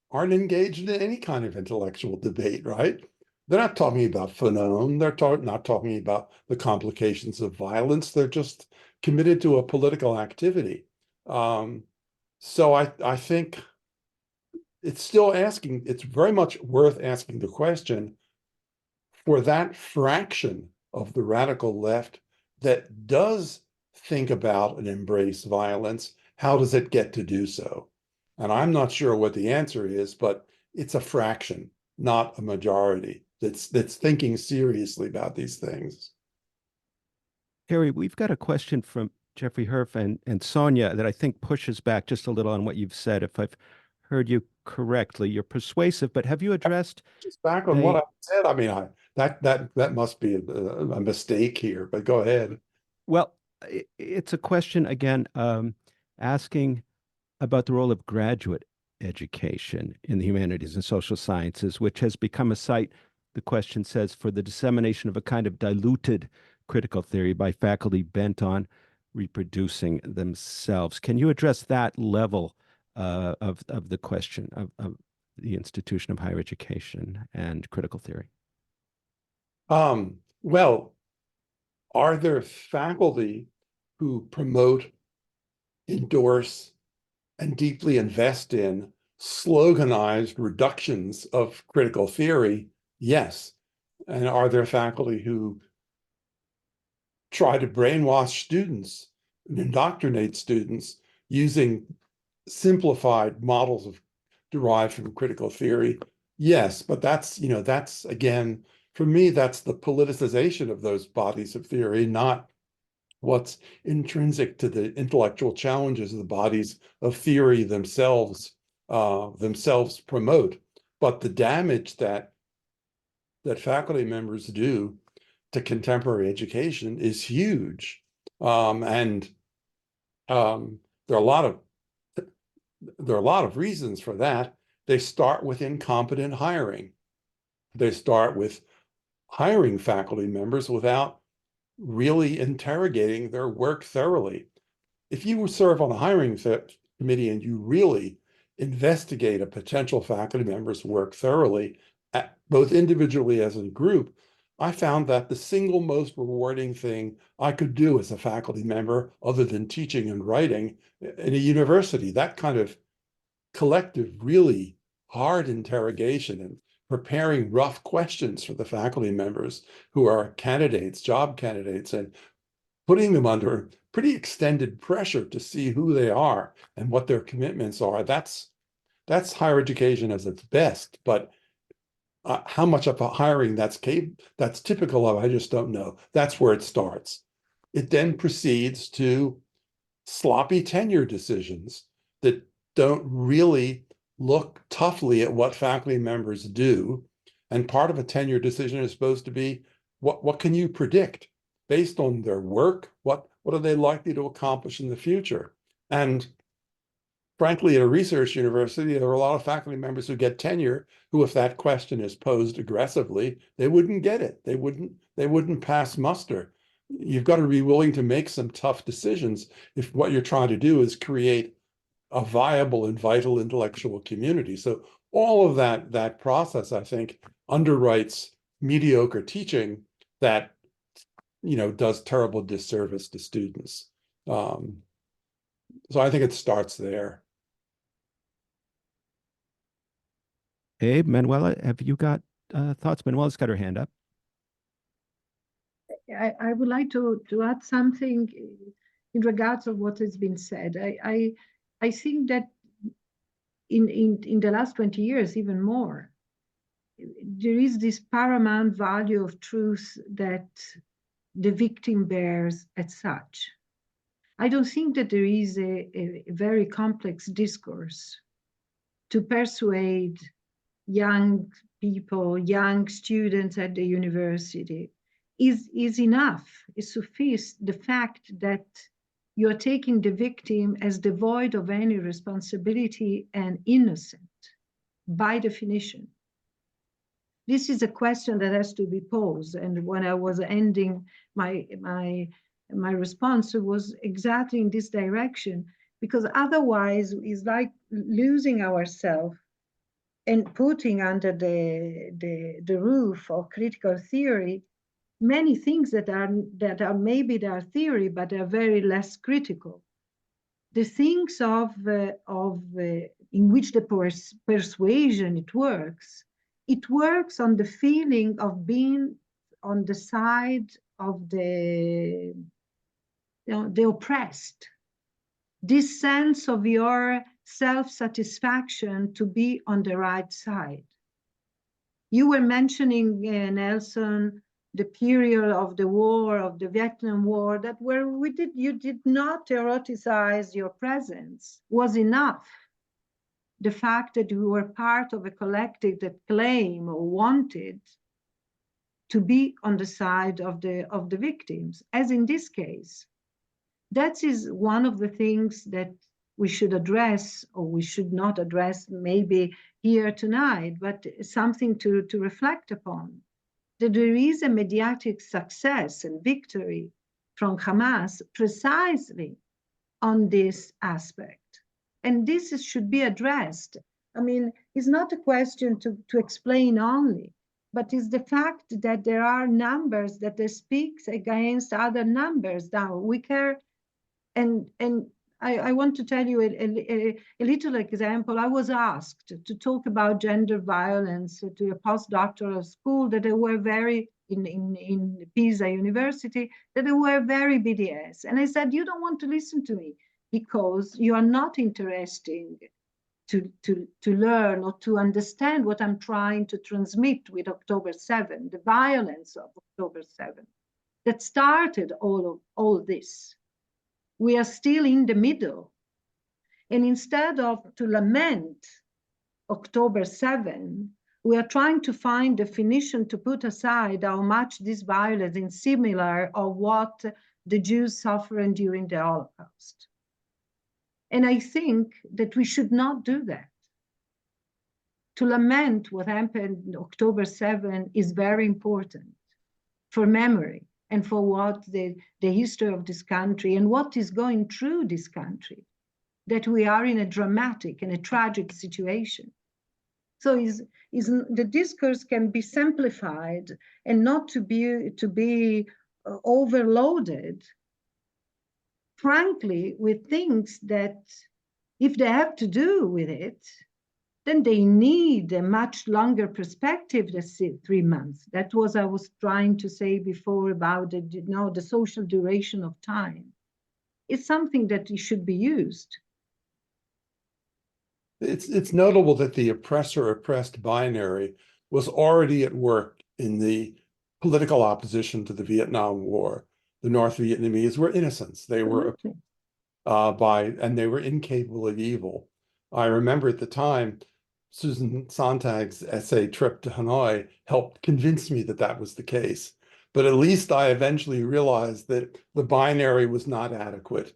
aren't engaged in any kind of intellectual debate, right? They're not talking about Fanon. They're not talking about the complications of violence. They're just committed to a political activity. So I think it's very much worth asking the question, for that fraction of the radical left that does think about and embrace violence, how does it get to do so? And I'm not sure what the answer is, but it's a fraction, not a majority, that's thinking seriously about these things. Cary, we've got a question from Jeffrey Herf and Sonia that I think pushes back just a little on what you've said. If I've heard you correctly, you're persuasive, but have you addressed just back on what I said? I mean, that must be a mistake here, but go ahead. Well, it's a question again, asking about the role of graduate education in the humanities and social sciences, which has become a site, the question says, for the dissemination of a kind of diluted critical theory by faculty bent on reproducing themselves. Can you address that level of the question of the institution of higher education and critical theory? Well, are there faculty who promote, endorse, and deeply invest in sloganized reductions of critical theory? Yes. And are there faculty who try to brainwash students and indoctrinate students using simplified models derived from critical theory? Yes, but that's again, for me, that's the politicization of those bodies of theory, not what's intrinsic to the intellectual challenges of the bodies of theory themselves promote. But the damage that faculty members do to contemporary education is huge. There are a lot of reasons for that. They start with incompetent hiring. They start with hiring faculty members without really interrogating their work thoroughly. If you serve on a hiring committee and you really investigate a potential faculty member's work thoroughly both individually as a group, I found that the single most rewarding thing I could do as a faculty member, other than teaching and writing in a university, that kind of collective, really hard interrogation and preparing rough questions for the faculty members who are candidates, job candidates, and putting them under pretty extended pressure to see who they are and what their commitments are. That's higher education at its best, but how much of a hiring that's typical of, I just don't know. That's where it starts. It then proceeds to sloppy tenure decisions that don't really look toughly at what faculty members do. And part of a tenure decision is supposed to be, what can you predict based on their work? What are they likely to accomplish in the future? And frankly, at a research university, there are a lot of faculty members who get tenure who, if that question is posed aggressively, they wouldn't get it. They wouldn't pass muster. You've got to be willing to make some tough decisions if what you're trying to do is create a viable and vital intellectual community. So all of that process, I think, underwrites mediocre teaching that, does terrible disservice to students. So I think it starts there. Abe, Manuela, have you got thoughts? Manuela's got her hand up. I would like to add something in regards of what has been said. I think that in the last 20 years, even more, there is this paramount value of truth that the victim bears as such. I don't think that there is a very complex discourse to persuade young people, young students at the university is enough. It suffices the fact that you're taking the victim as devoid of any responsibility and innocent by definition. This is a question that has to be posed. And when I was ending my response, it was exactly in this direction, because otherwise it's like losing ourselves and putting under the roof of critical theory many things that are maybe they are theory, but they are very less critical. The things in which the persuasion it works on the feeling of being on the side of the oppressed. This sense of your self-satisfaction to be on the right side. You were mentioning, Nelson, the period of the war, of the Vietnam War, that where you did not eroticize your presence was enough. The fact that you were part of a collective that claimed or wanted to be on the side of the victims, as in this case. That is one of the things that we should address, or we should not address maybe here tonight, but something to reflect upon. That there is a mediatic success and victory from Hamas precisely on this aspect. And this should be addressed. I mean, it's not a question to explain only, but it's the fact that there are numbers that speaks against other numbers. Now, we care, and I want to tell you a little example. I was asked to talk about gender violence to a postdoctoral school that they were very, in Pisa University, that they were very BDS. And I said, you don't want to listen to me because you are not interested to learn or to understand what I'm trying to transmit with October 7, the violence of October 7, that started all this. We are still in the middle. And instead of to lament October 7, we are trying to find definition to put aside how much this violence is similar of what the Jews suffered during the Holocaust. And I think that we should not do that. To lament what happened October 7 is very important for memory and for what the history of this country and what is going through this country, that we are in a dramatic and a tragic situation. So the discourse can be simplified and not to be overloaded, frankly, with things that, if they have to do with it, then they need a much longer perspective than 3 months. That was I was trying to say before about the social duration of time. It's something that should be used. It's notable that the oppressor-oppressed binary was already at work in the political opposition to the Vietnam War. The North Vietnamese were innocents. They were and they were incapable of evil. I remember at the time, Susan Sontag's essay Trip to Hanoi helped convince me that that was the case. But at least I eventually realized that the binary was not adequate,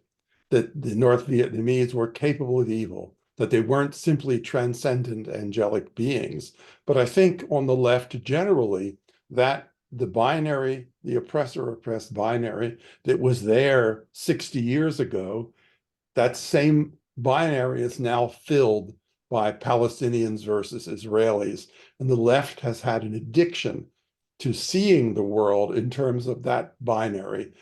that the North Vietnamese were capable of evil, that they weren't simply transcendent angelic beings. But I think on the left generally, that the binary, the oppressor-oppressed binary that was there 60 years ago, that same binary is now filled by Palestinians versus Israelis. And the left has had an addiction to seeing the world in terms of that binary,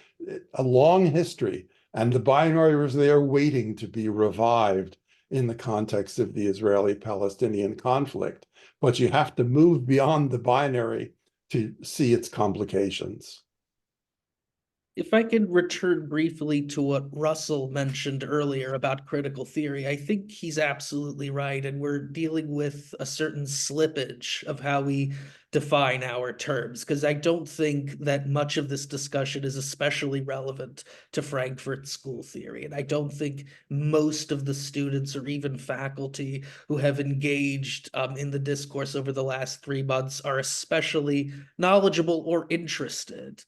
a long history. And the binary was there waiting to be revived in the context of the Israeli-Palestinian conflict. But you have to move beyond the binary to see its complications. If I could return briefly to what Russell mentioned earlier about critical theory, I think he's absolutely right. And we're dealing with a certain slippage of how we define our terms, because I don't think that much of this discussion is especially relevant to Frankfurt School theory. And I don't think most of the students or even faculty who have engaged in the discourse over the last 3 months are especially knowledgeable or interested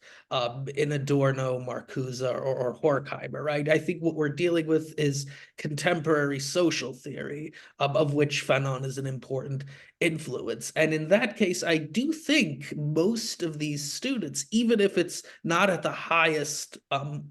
in Adorno, Marcuse, or Horkheimer, right? I think what we're dealing with is contemporary social theory, of which Fanon is an important influence. And in that case, I do think most of these students, even if it's not at the highest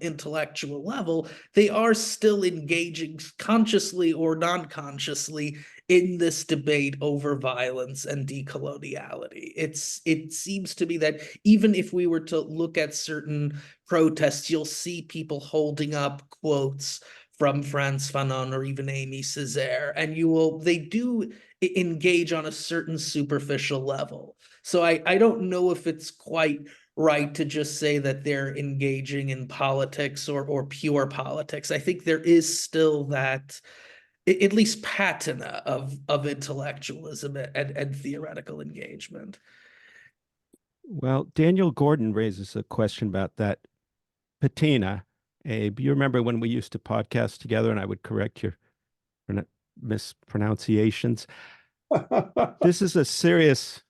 intellectual level, they are still engaging consciously or non-consciously in this debate over violence and decoloniality. It seems to me that even if we were to look at certain protests, you'll see people holding up quotes from Frantz Fanon or even Amy Césaire, and they do engage on a certain superficial level. So I don't know if it's quite right to just say that they're engaging in politics or pure politics. I think there is still that, at least patina of intellectualism and theoretical engagement. Well, Daniel Gordon raises a question about that patina. Abe, you remember when we used to podcast together and I would correct your mispronunciations? This is a serious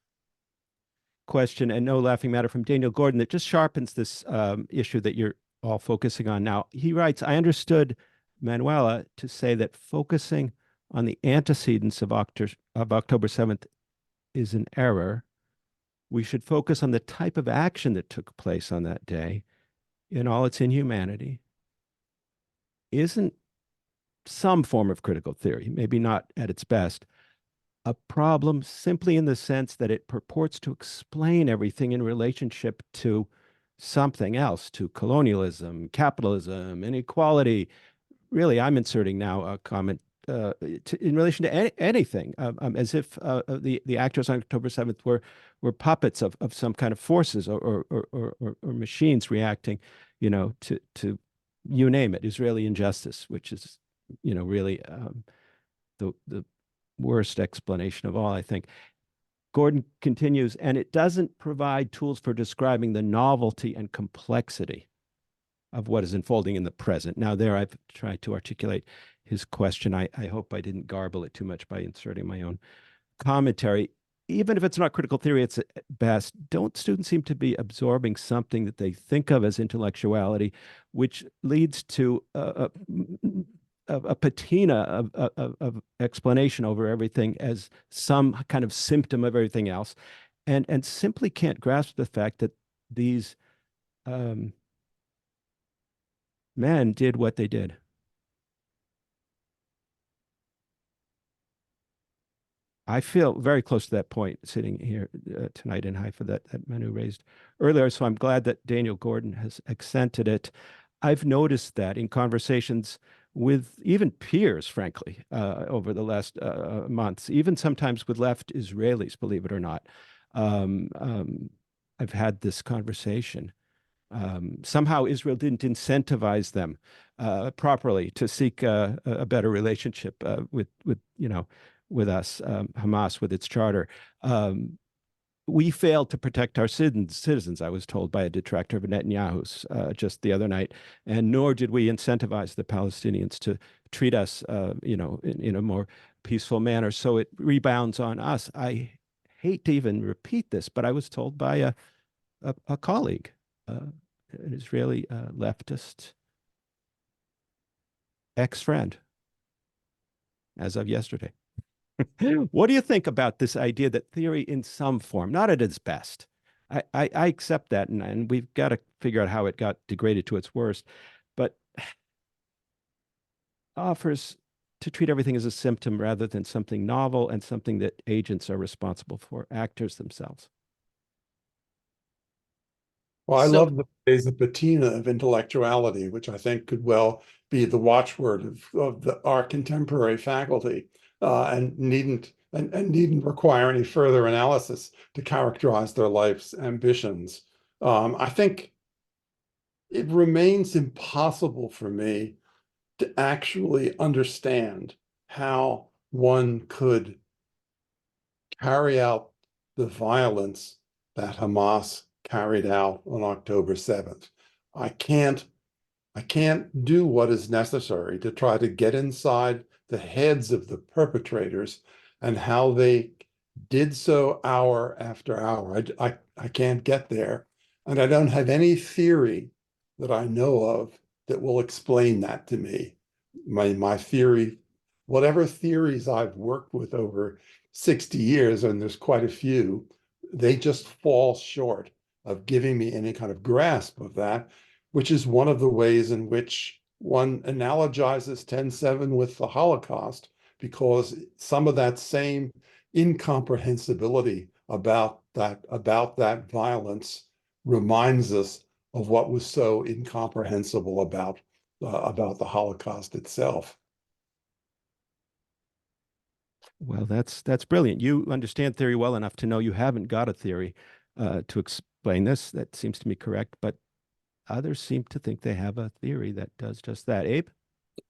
question and no laughing matter from Daniel Gordon that just sharpens this issue that you're all focusing on now. He writes, I understood Manuela to say that focusing on the antecedents of October 7th is an error. We should focus on the type of action that took place on that day in all its inhumanity. Isn't some form of critical theory, maybe not at its best, a problem simply in the sense that it purports to explain everything in relationship to something else, to colonialism, capitalism, inequality? Really, I'm inserting now a comment in relation to anything, as if the actors on October 7th were puppets of some kind of forces or machines reacting, to you name it, Israeli injustice, which is, really the worst explanation of all, I think. Gordon continues, and it doesn't provide tools for describing the novelty and complexity of what is unfolding in the present. Now, there I've tried to articulate his question. I hope I didn't garble it too much by inserting my own commentary. Even if it's not critical theory, it's at best. Don't students seem to be absorbing something that they think of as intellectuality, which leads to a patina of explanation over everything as some kind of symptom of everything else, and simply can't grasp the fact that these men did what they did. I feel very close to that point sitting here tonight in Haifa that Manu raised earlier. So I'm glad that Daniel Gordon has accented it. I've noticed that in conversations with even peers, frankly, over the last months, even sometimes with left Israelis, believe it or not, I've had this conversation. Somehow Israel didn't incentivize them properly to seek a better relationship with us, Hamas, with its charter. We failed to protect our citizens, I was told by a detractor of Netanyahu's just the other night, and nor did we incentivize the Palestinians to treat us, in a more peaceful manner. So it rebounds on us. I hate to even repeat this, but I was told by a colleague, an Israeli leftist ex-friend, as of yesterday. What do you think about this idea that theory in some form, not at its best, I accept that, and we've got to figure out how it got degraded to its worst, but offers to treat everything as a symptom rather than something novel and something that agents are responsible for, actors themselves? Well, I So- love the phrase, the patina of intellectuality, which I think could well be the watchword of our contemporary faculty, and needn't require any further analysis to characterize their life's ambitions. I think it remains impossible for me to actually understand how one could carry out the violence that Hamas carried out on October 7th. I can't do what is necessary to try to get inside the heads of the perpetrators and how they did so hour after hour. I can't get there. And I don't have any theory that I know of that will explain that to me. My theory, whatever theories I've worked with over 60 years, and there's quite a few, they just fall short of giving me any kind of grasp of that, which is one of the ways in which one analogizes 10/7 with the Holocaust, because some of that same incomprehensibility about that violence reminds us of what was so incomprehensible about the Holocaust itself. Well, that's brilliant. You understand theory well enough to know you haven't got a theory to explain this. That seems to me correct, but others seem to think they have a theory that does just that. Abe?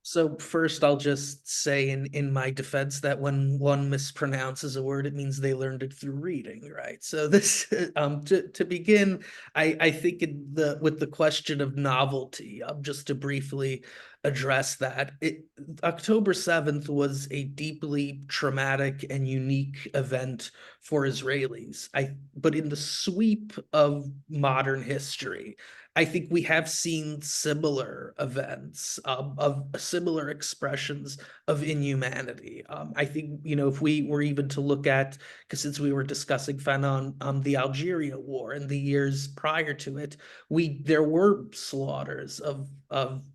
So first, I'll just say in my defense that when one mispronounces a word, it means they learned it through reading, right? So this, to begin, I think with the question of novelty, just to briefly address that, October 7th was a deeply traumatic and unique event for Israelis. But in the sweep of modern history, I think we have seen similar events of similar expressions of inhumanity. I think, if we were even to look at, because since we were discussing Fanon, the Algeria War and the years prior to it, there were slaughters of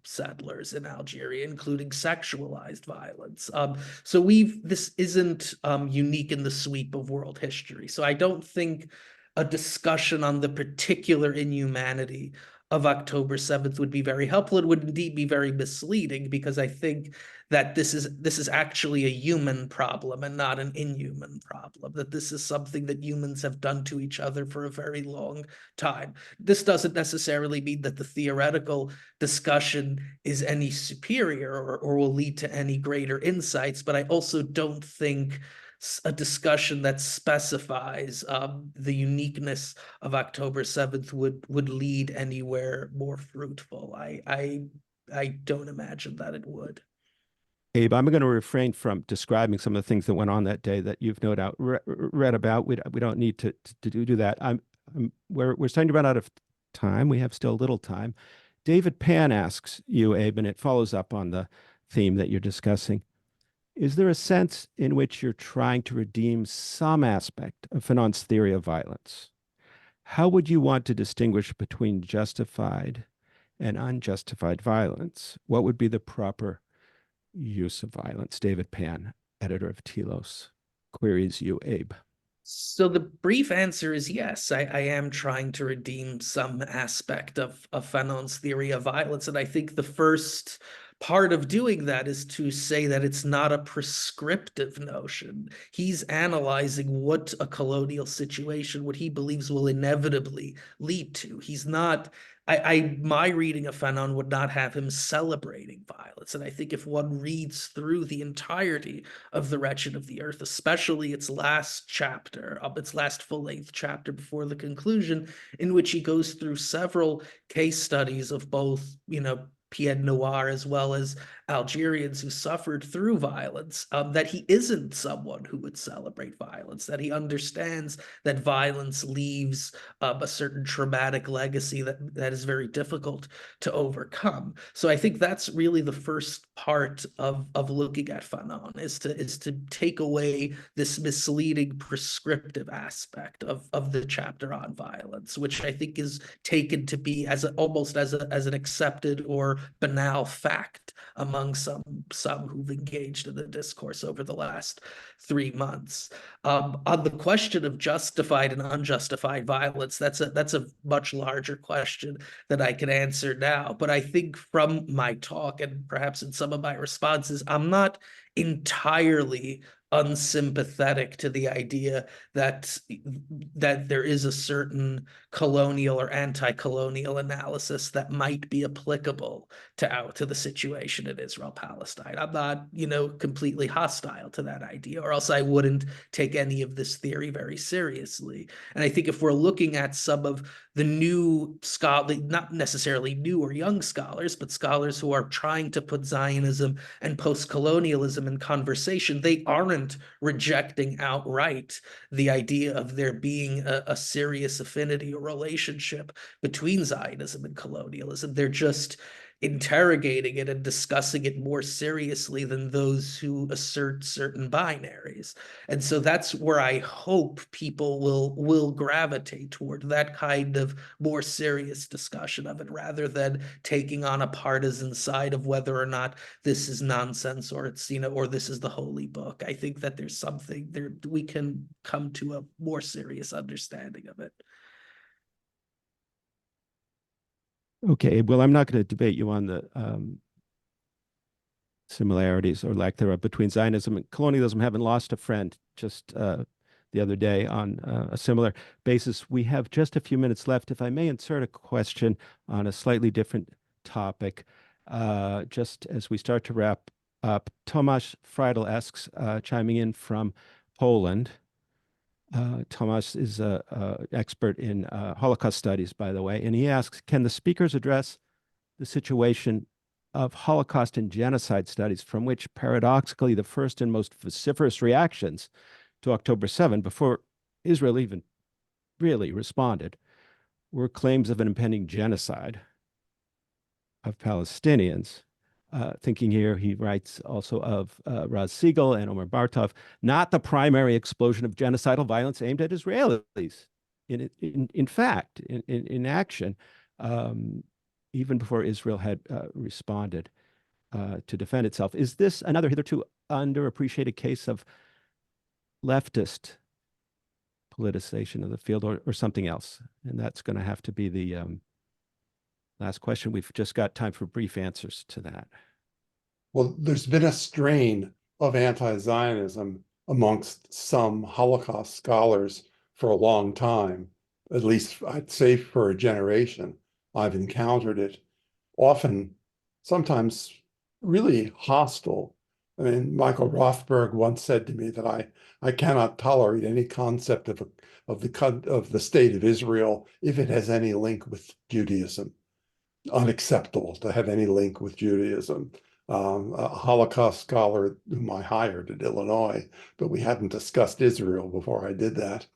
settlers in Algeria, including sexualized violence. So this isn't unique in the sweep of world history. So I don't think a discussion on the particular inhumanity of October 7th would be very helpful. It would indeed be very misleading, because I think that this is actually a human problem and not an inhuman problem, that this is something that humans have done to each other for a very long time. This doesn't necessarily mean that the theoretical discussion is any superior or will lead to any greater insights, but I also don't think a discussion that specifies the uniqueness of October 7th would lead anywhere more fruitful. I don't imagine that it would. Abe, I'm going to refrain from describing some of the things that went on that day that you've no doubt read about. We don't need to do that. We're starting to run out of time. We have still a little time. David Pan asks you, Abe, and it follows up on the theme that you're discussing. Is there a sense in which you're trying to redeem some aspect of Fanon's theory of violence? How would you want to distinguish between justified and unjustified violence? What would be the proper use of violence? David Pan, editor of Telos. queries you, Abe. So the brief answer is yes. I am trying to redeem some aspect of Fanon's theory of violence. And I think the first part of doing that is to say that it's not a prescriptive notion. He's analyzing what a colonial situation, what he believes will inevitably lead to. He's not, my reading of Fanon would not have him celebrating violence. And I think if one reads through the entirety of The Wretched of the Earth, especially its last chapter, its last full-length chapter before the conclusion, in which he goes through several case studies of both, Pied Noir as well as Algerians who suffered through violence, that he isn't someone who would celebrate violence, that he understands that violence leaves a certain traumatic legacy that is very difficult to overcome. So I think that's really the first part of looking at Fanon, is to take away this misleading prescriptive aspect of the chapter on violence, which I think is taken to be almost as an accepted or banal fact among some who've engaged in the discourse over the last 3 months. On the question of justified and unjustified violence, that's a much larger question that I can answer now. But I think from my talk and perhaps in some of my responses, I'm not entirely unsympathetic to the idea that there is a certain colonial or anti-colonial analysis that might be applicable to the situation in Israel-Palestine. I'm not, completely hostile to that idea, or else I wouldn't take any of this theory very seriously. And I think if we're looking at some of the new scholars, not necessarily new or young scholars, but scholars who are trying to put Zionism and post-colonialism in conversation, they aren't rejecting outright the idea of there being a serious affinity or relationship between Zionism and colonialism. They're just interrogating it and discussing it more seriously than those who assert certain binaries. And so that's where I hope people will gravitate toward, that kind of more serious discussion of it, rather than taking on a partisan side of whether or not this is nonsense or it's, or this is the holy book. I think that there's something there, we can come to a more serious understanding of it. Okay, well, I'm not going to debate you on the similarities or lack thereof between Zionism and colonialism. Having lost a friend just the other day on a similar basis. We have just a few minutes left. If I may insert a question on a slightly different topic, just as we start to wrap up. Tomasz Friedel asks, chiming in from Poland. Tomasz is an expert in Holocaust studies, by the way, and he asks, can the speakers address the situation of Holocaust and genocide studies, from which paradoxically the first and most vociferous reactions to October 7, before Israel even really responded, were claims of an impending genocide of Palestinians? Thinking here, he writes also of Raz Siegel and Omer Bartov, not the primary explosion of genocidal violence aimed at Israelis. In fact, in action, even before Israel had responded to defend itself. Is this another hitherto underappreciated case of leftist politicization of the field, or something else? And that's going to have to be the last question. We've just got time for brief answers to that. Well, there's been a strain of anti-Zionism amongst some Holocaust scholars for a long time, at least I'd say for a generation. I've encountered it, often, sometimes really hostile. I mean, Michael Rothberg once said to me that I cannot tolerate any concept of the state of Israel if it has any link with Judaism. Unacceptable to have any link with Judaism. A Holocaust scholar whom I hired at Illinois, but we hadn't discussed Israel before I did that.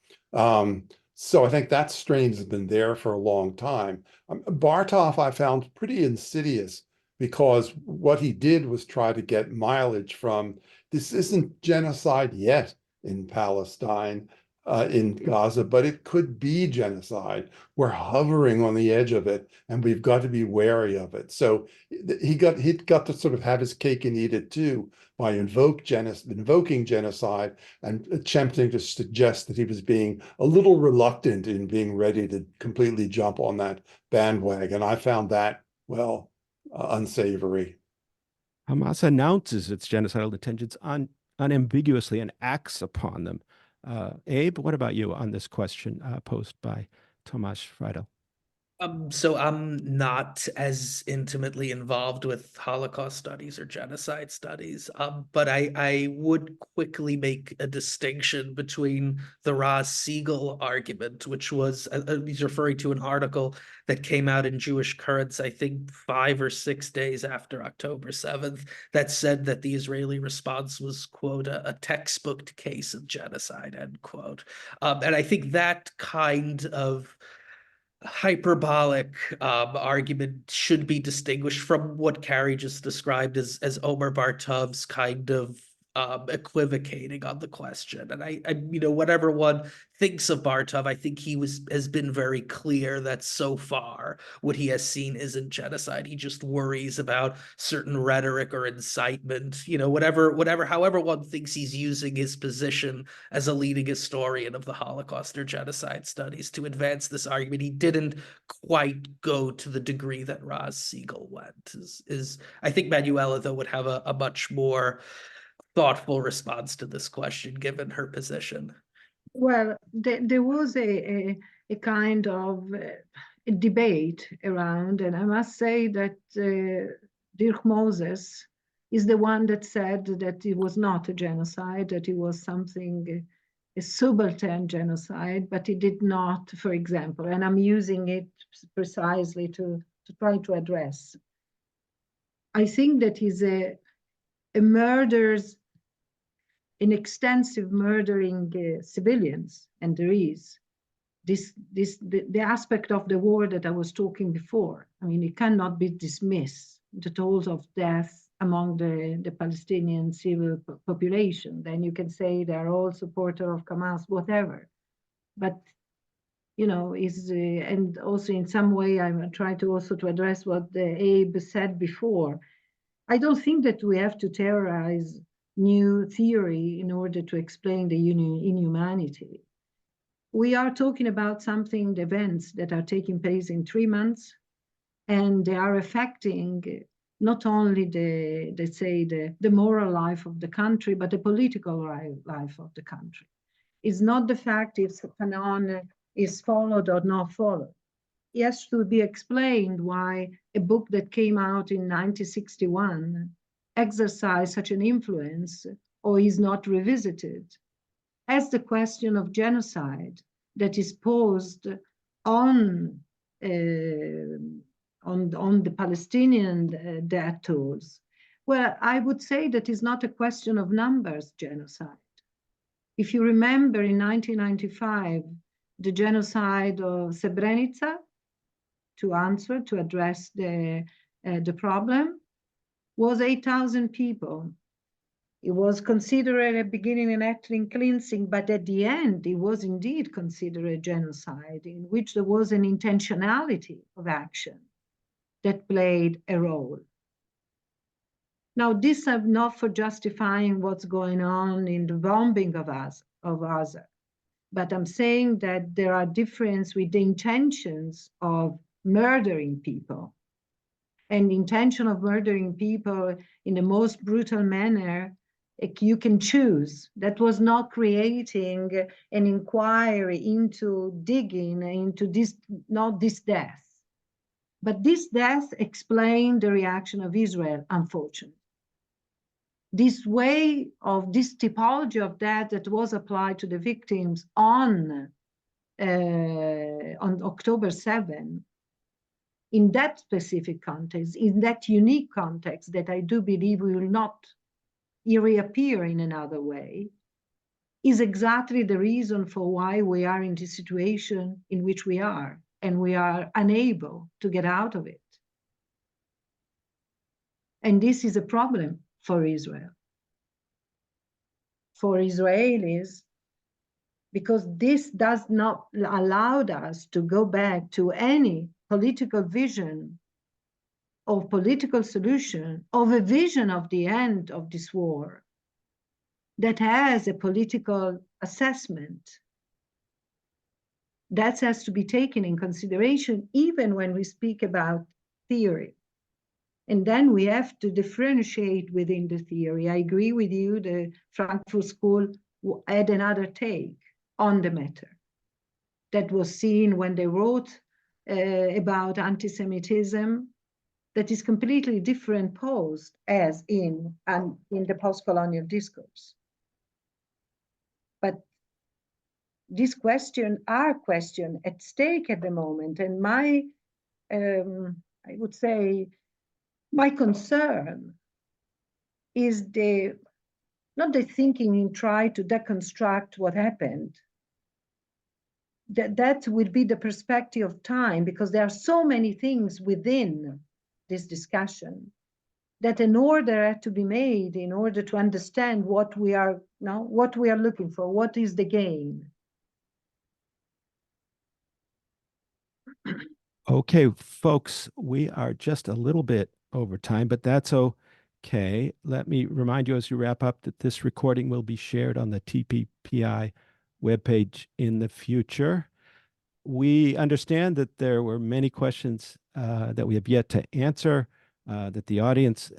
So I think that strain has been there for a long time. Bartov I found pretty insidious, because what he did was try to get mileage from, this isn't genocide yet in Palestine. in Gaza, but it could be genocide. We're hovering on the edge of it, and we've got to be wary of it. So he got to sort of have his cake and eat it too by invoking genocide and attempting to suggest that he was being a little reluctant in being ready to completely jump on that bandwagon. I found that, well, unsavory. Hamas announces its genocidal intentions unambiguously and acts upon them. Abe, what about you on this question posed by Tomasz Friedel? So I'm not as intimately involved with Holocaust studies or genocide studies, but I would quickly make a distinction between the Ross-Siegel argument, which was, he's referring to an article that came out in Jewish Currents, I think 5 or 6 days after October 7th, that said that the Israeli response was, quote, a textbook case of genocide, end quote. And I think that kind of hyperbolic argument should be distinguished from what Cary just described as Omer Bartov's kind of equivocating on the question. And I, whatever one thinks of Bartov, I think has been very clear that so far what he has seen isn't genocide. He just worries about certain rhetoric or incitement, however one thinks he's using his position as a leading historian of the Holocaust or genocide studies to advance this argument. He didn't quite go to the degree that Ross-Siegel went. I think Manuela, though, would have a much more thoughtful response to this question, given her position. Well, there was a kind of a debate around, and I must say that Dirk Moses is the one that said that it was not a genocide, that it was something, a subaltern genocide, but he did not, for example, and I'm using it precisely to try to address. I think that he's a murders, in extensive murdering civilians, and there is the aspect of the war that I was talking before. I mean, it cannot be dismissed, the tolls of death among the Palestinian civil population. Then you can say they're all supporters of Hamas, whatever. But and also in some way I'm trying to also to address what Abe said before. I don't think that we have to terrorize new theory in order to explain the inhumanity. We are talking about the events that are taking place in 3 months, and they are affecting not only the moral life of the country, but the political life of the country. It's not the fact if canon is followed or not followed. It has to be explained why a book that came out in 1961 exercised such an influence or is not revisited, as the question of genocide that is posed on the Palestinian death tolls. Well, I would say that is not a question of numbers, genocide. If you remember in 1995, the genocide of Srebrenica, to address the problem, was 8,000 people. It was considered at the beginning an ethnic cleansing, but at the end, it was indeed considered a genocide in which there was an intentionality of action that played a role. Now, this is not for justifying what's going on in the bombing of Gaza, but I'm saying that there are differences with the intentions of murdering people. And the intention of murdering people in the most brutal manner, you can choose. That was not creating an inquiry into digging into this, not this death. But this death explained the reaction of Israel, unfortunately. This way of this typology of death that was applied to the victims on October 7, in that specific context, in that unique context that I do believe will not reappear in another way, is exactly the reason for why we are in the situation in which we are, and we are unable to get out of it. And this is a problem for Israel. For Israelis, because this does not allow us to go back to any political vision of political solution, of a vision of the end of this war that has a political assessment. That has to be taken in consideration even when we speak about theory. And then we have to differentiate within the theory. I agree with you, the Frankfurt School had another take on the matter that was seen when they wrote about anti-Semitism, that is completely different posed as in the post-colonial discourse. But this question are question at stake at the moment, and my, I would say, my concern is not the thinking in try to deconstruct what happened. That would be the perspective of time, because there are so many things within this discussion that an order had to be made in order to understand what we are now, what we are looking for, what is the game. Okay, folks, we are just a little bit over time, but that's okay. Let me remind you as you wrap up that this recording will be shared on the TPPI webpage in the future. We understand that there were many questions that we have yet to answer, that the audience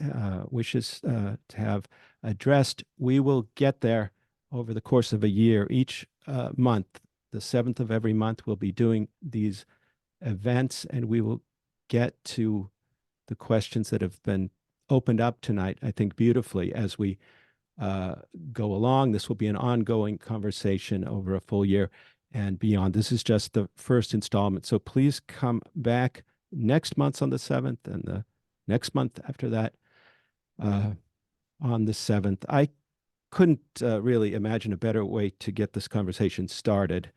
wishes to have addressed. We will get there over the course of a year. Each month, the 7th of every month, we'll be doing these events, and we will get to the questions that have been opened up tonight, I think, beautifully as we go along. This will be an ongoing conversation over a full year and beyond. This is just the first installment. So please come back next month on the 7th and the next month after that on the 7th. I couldn't really imagine a better way to get this conversation started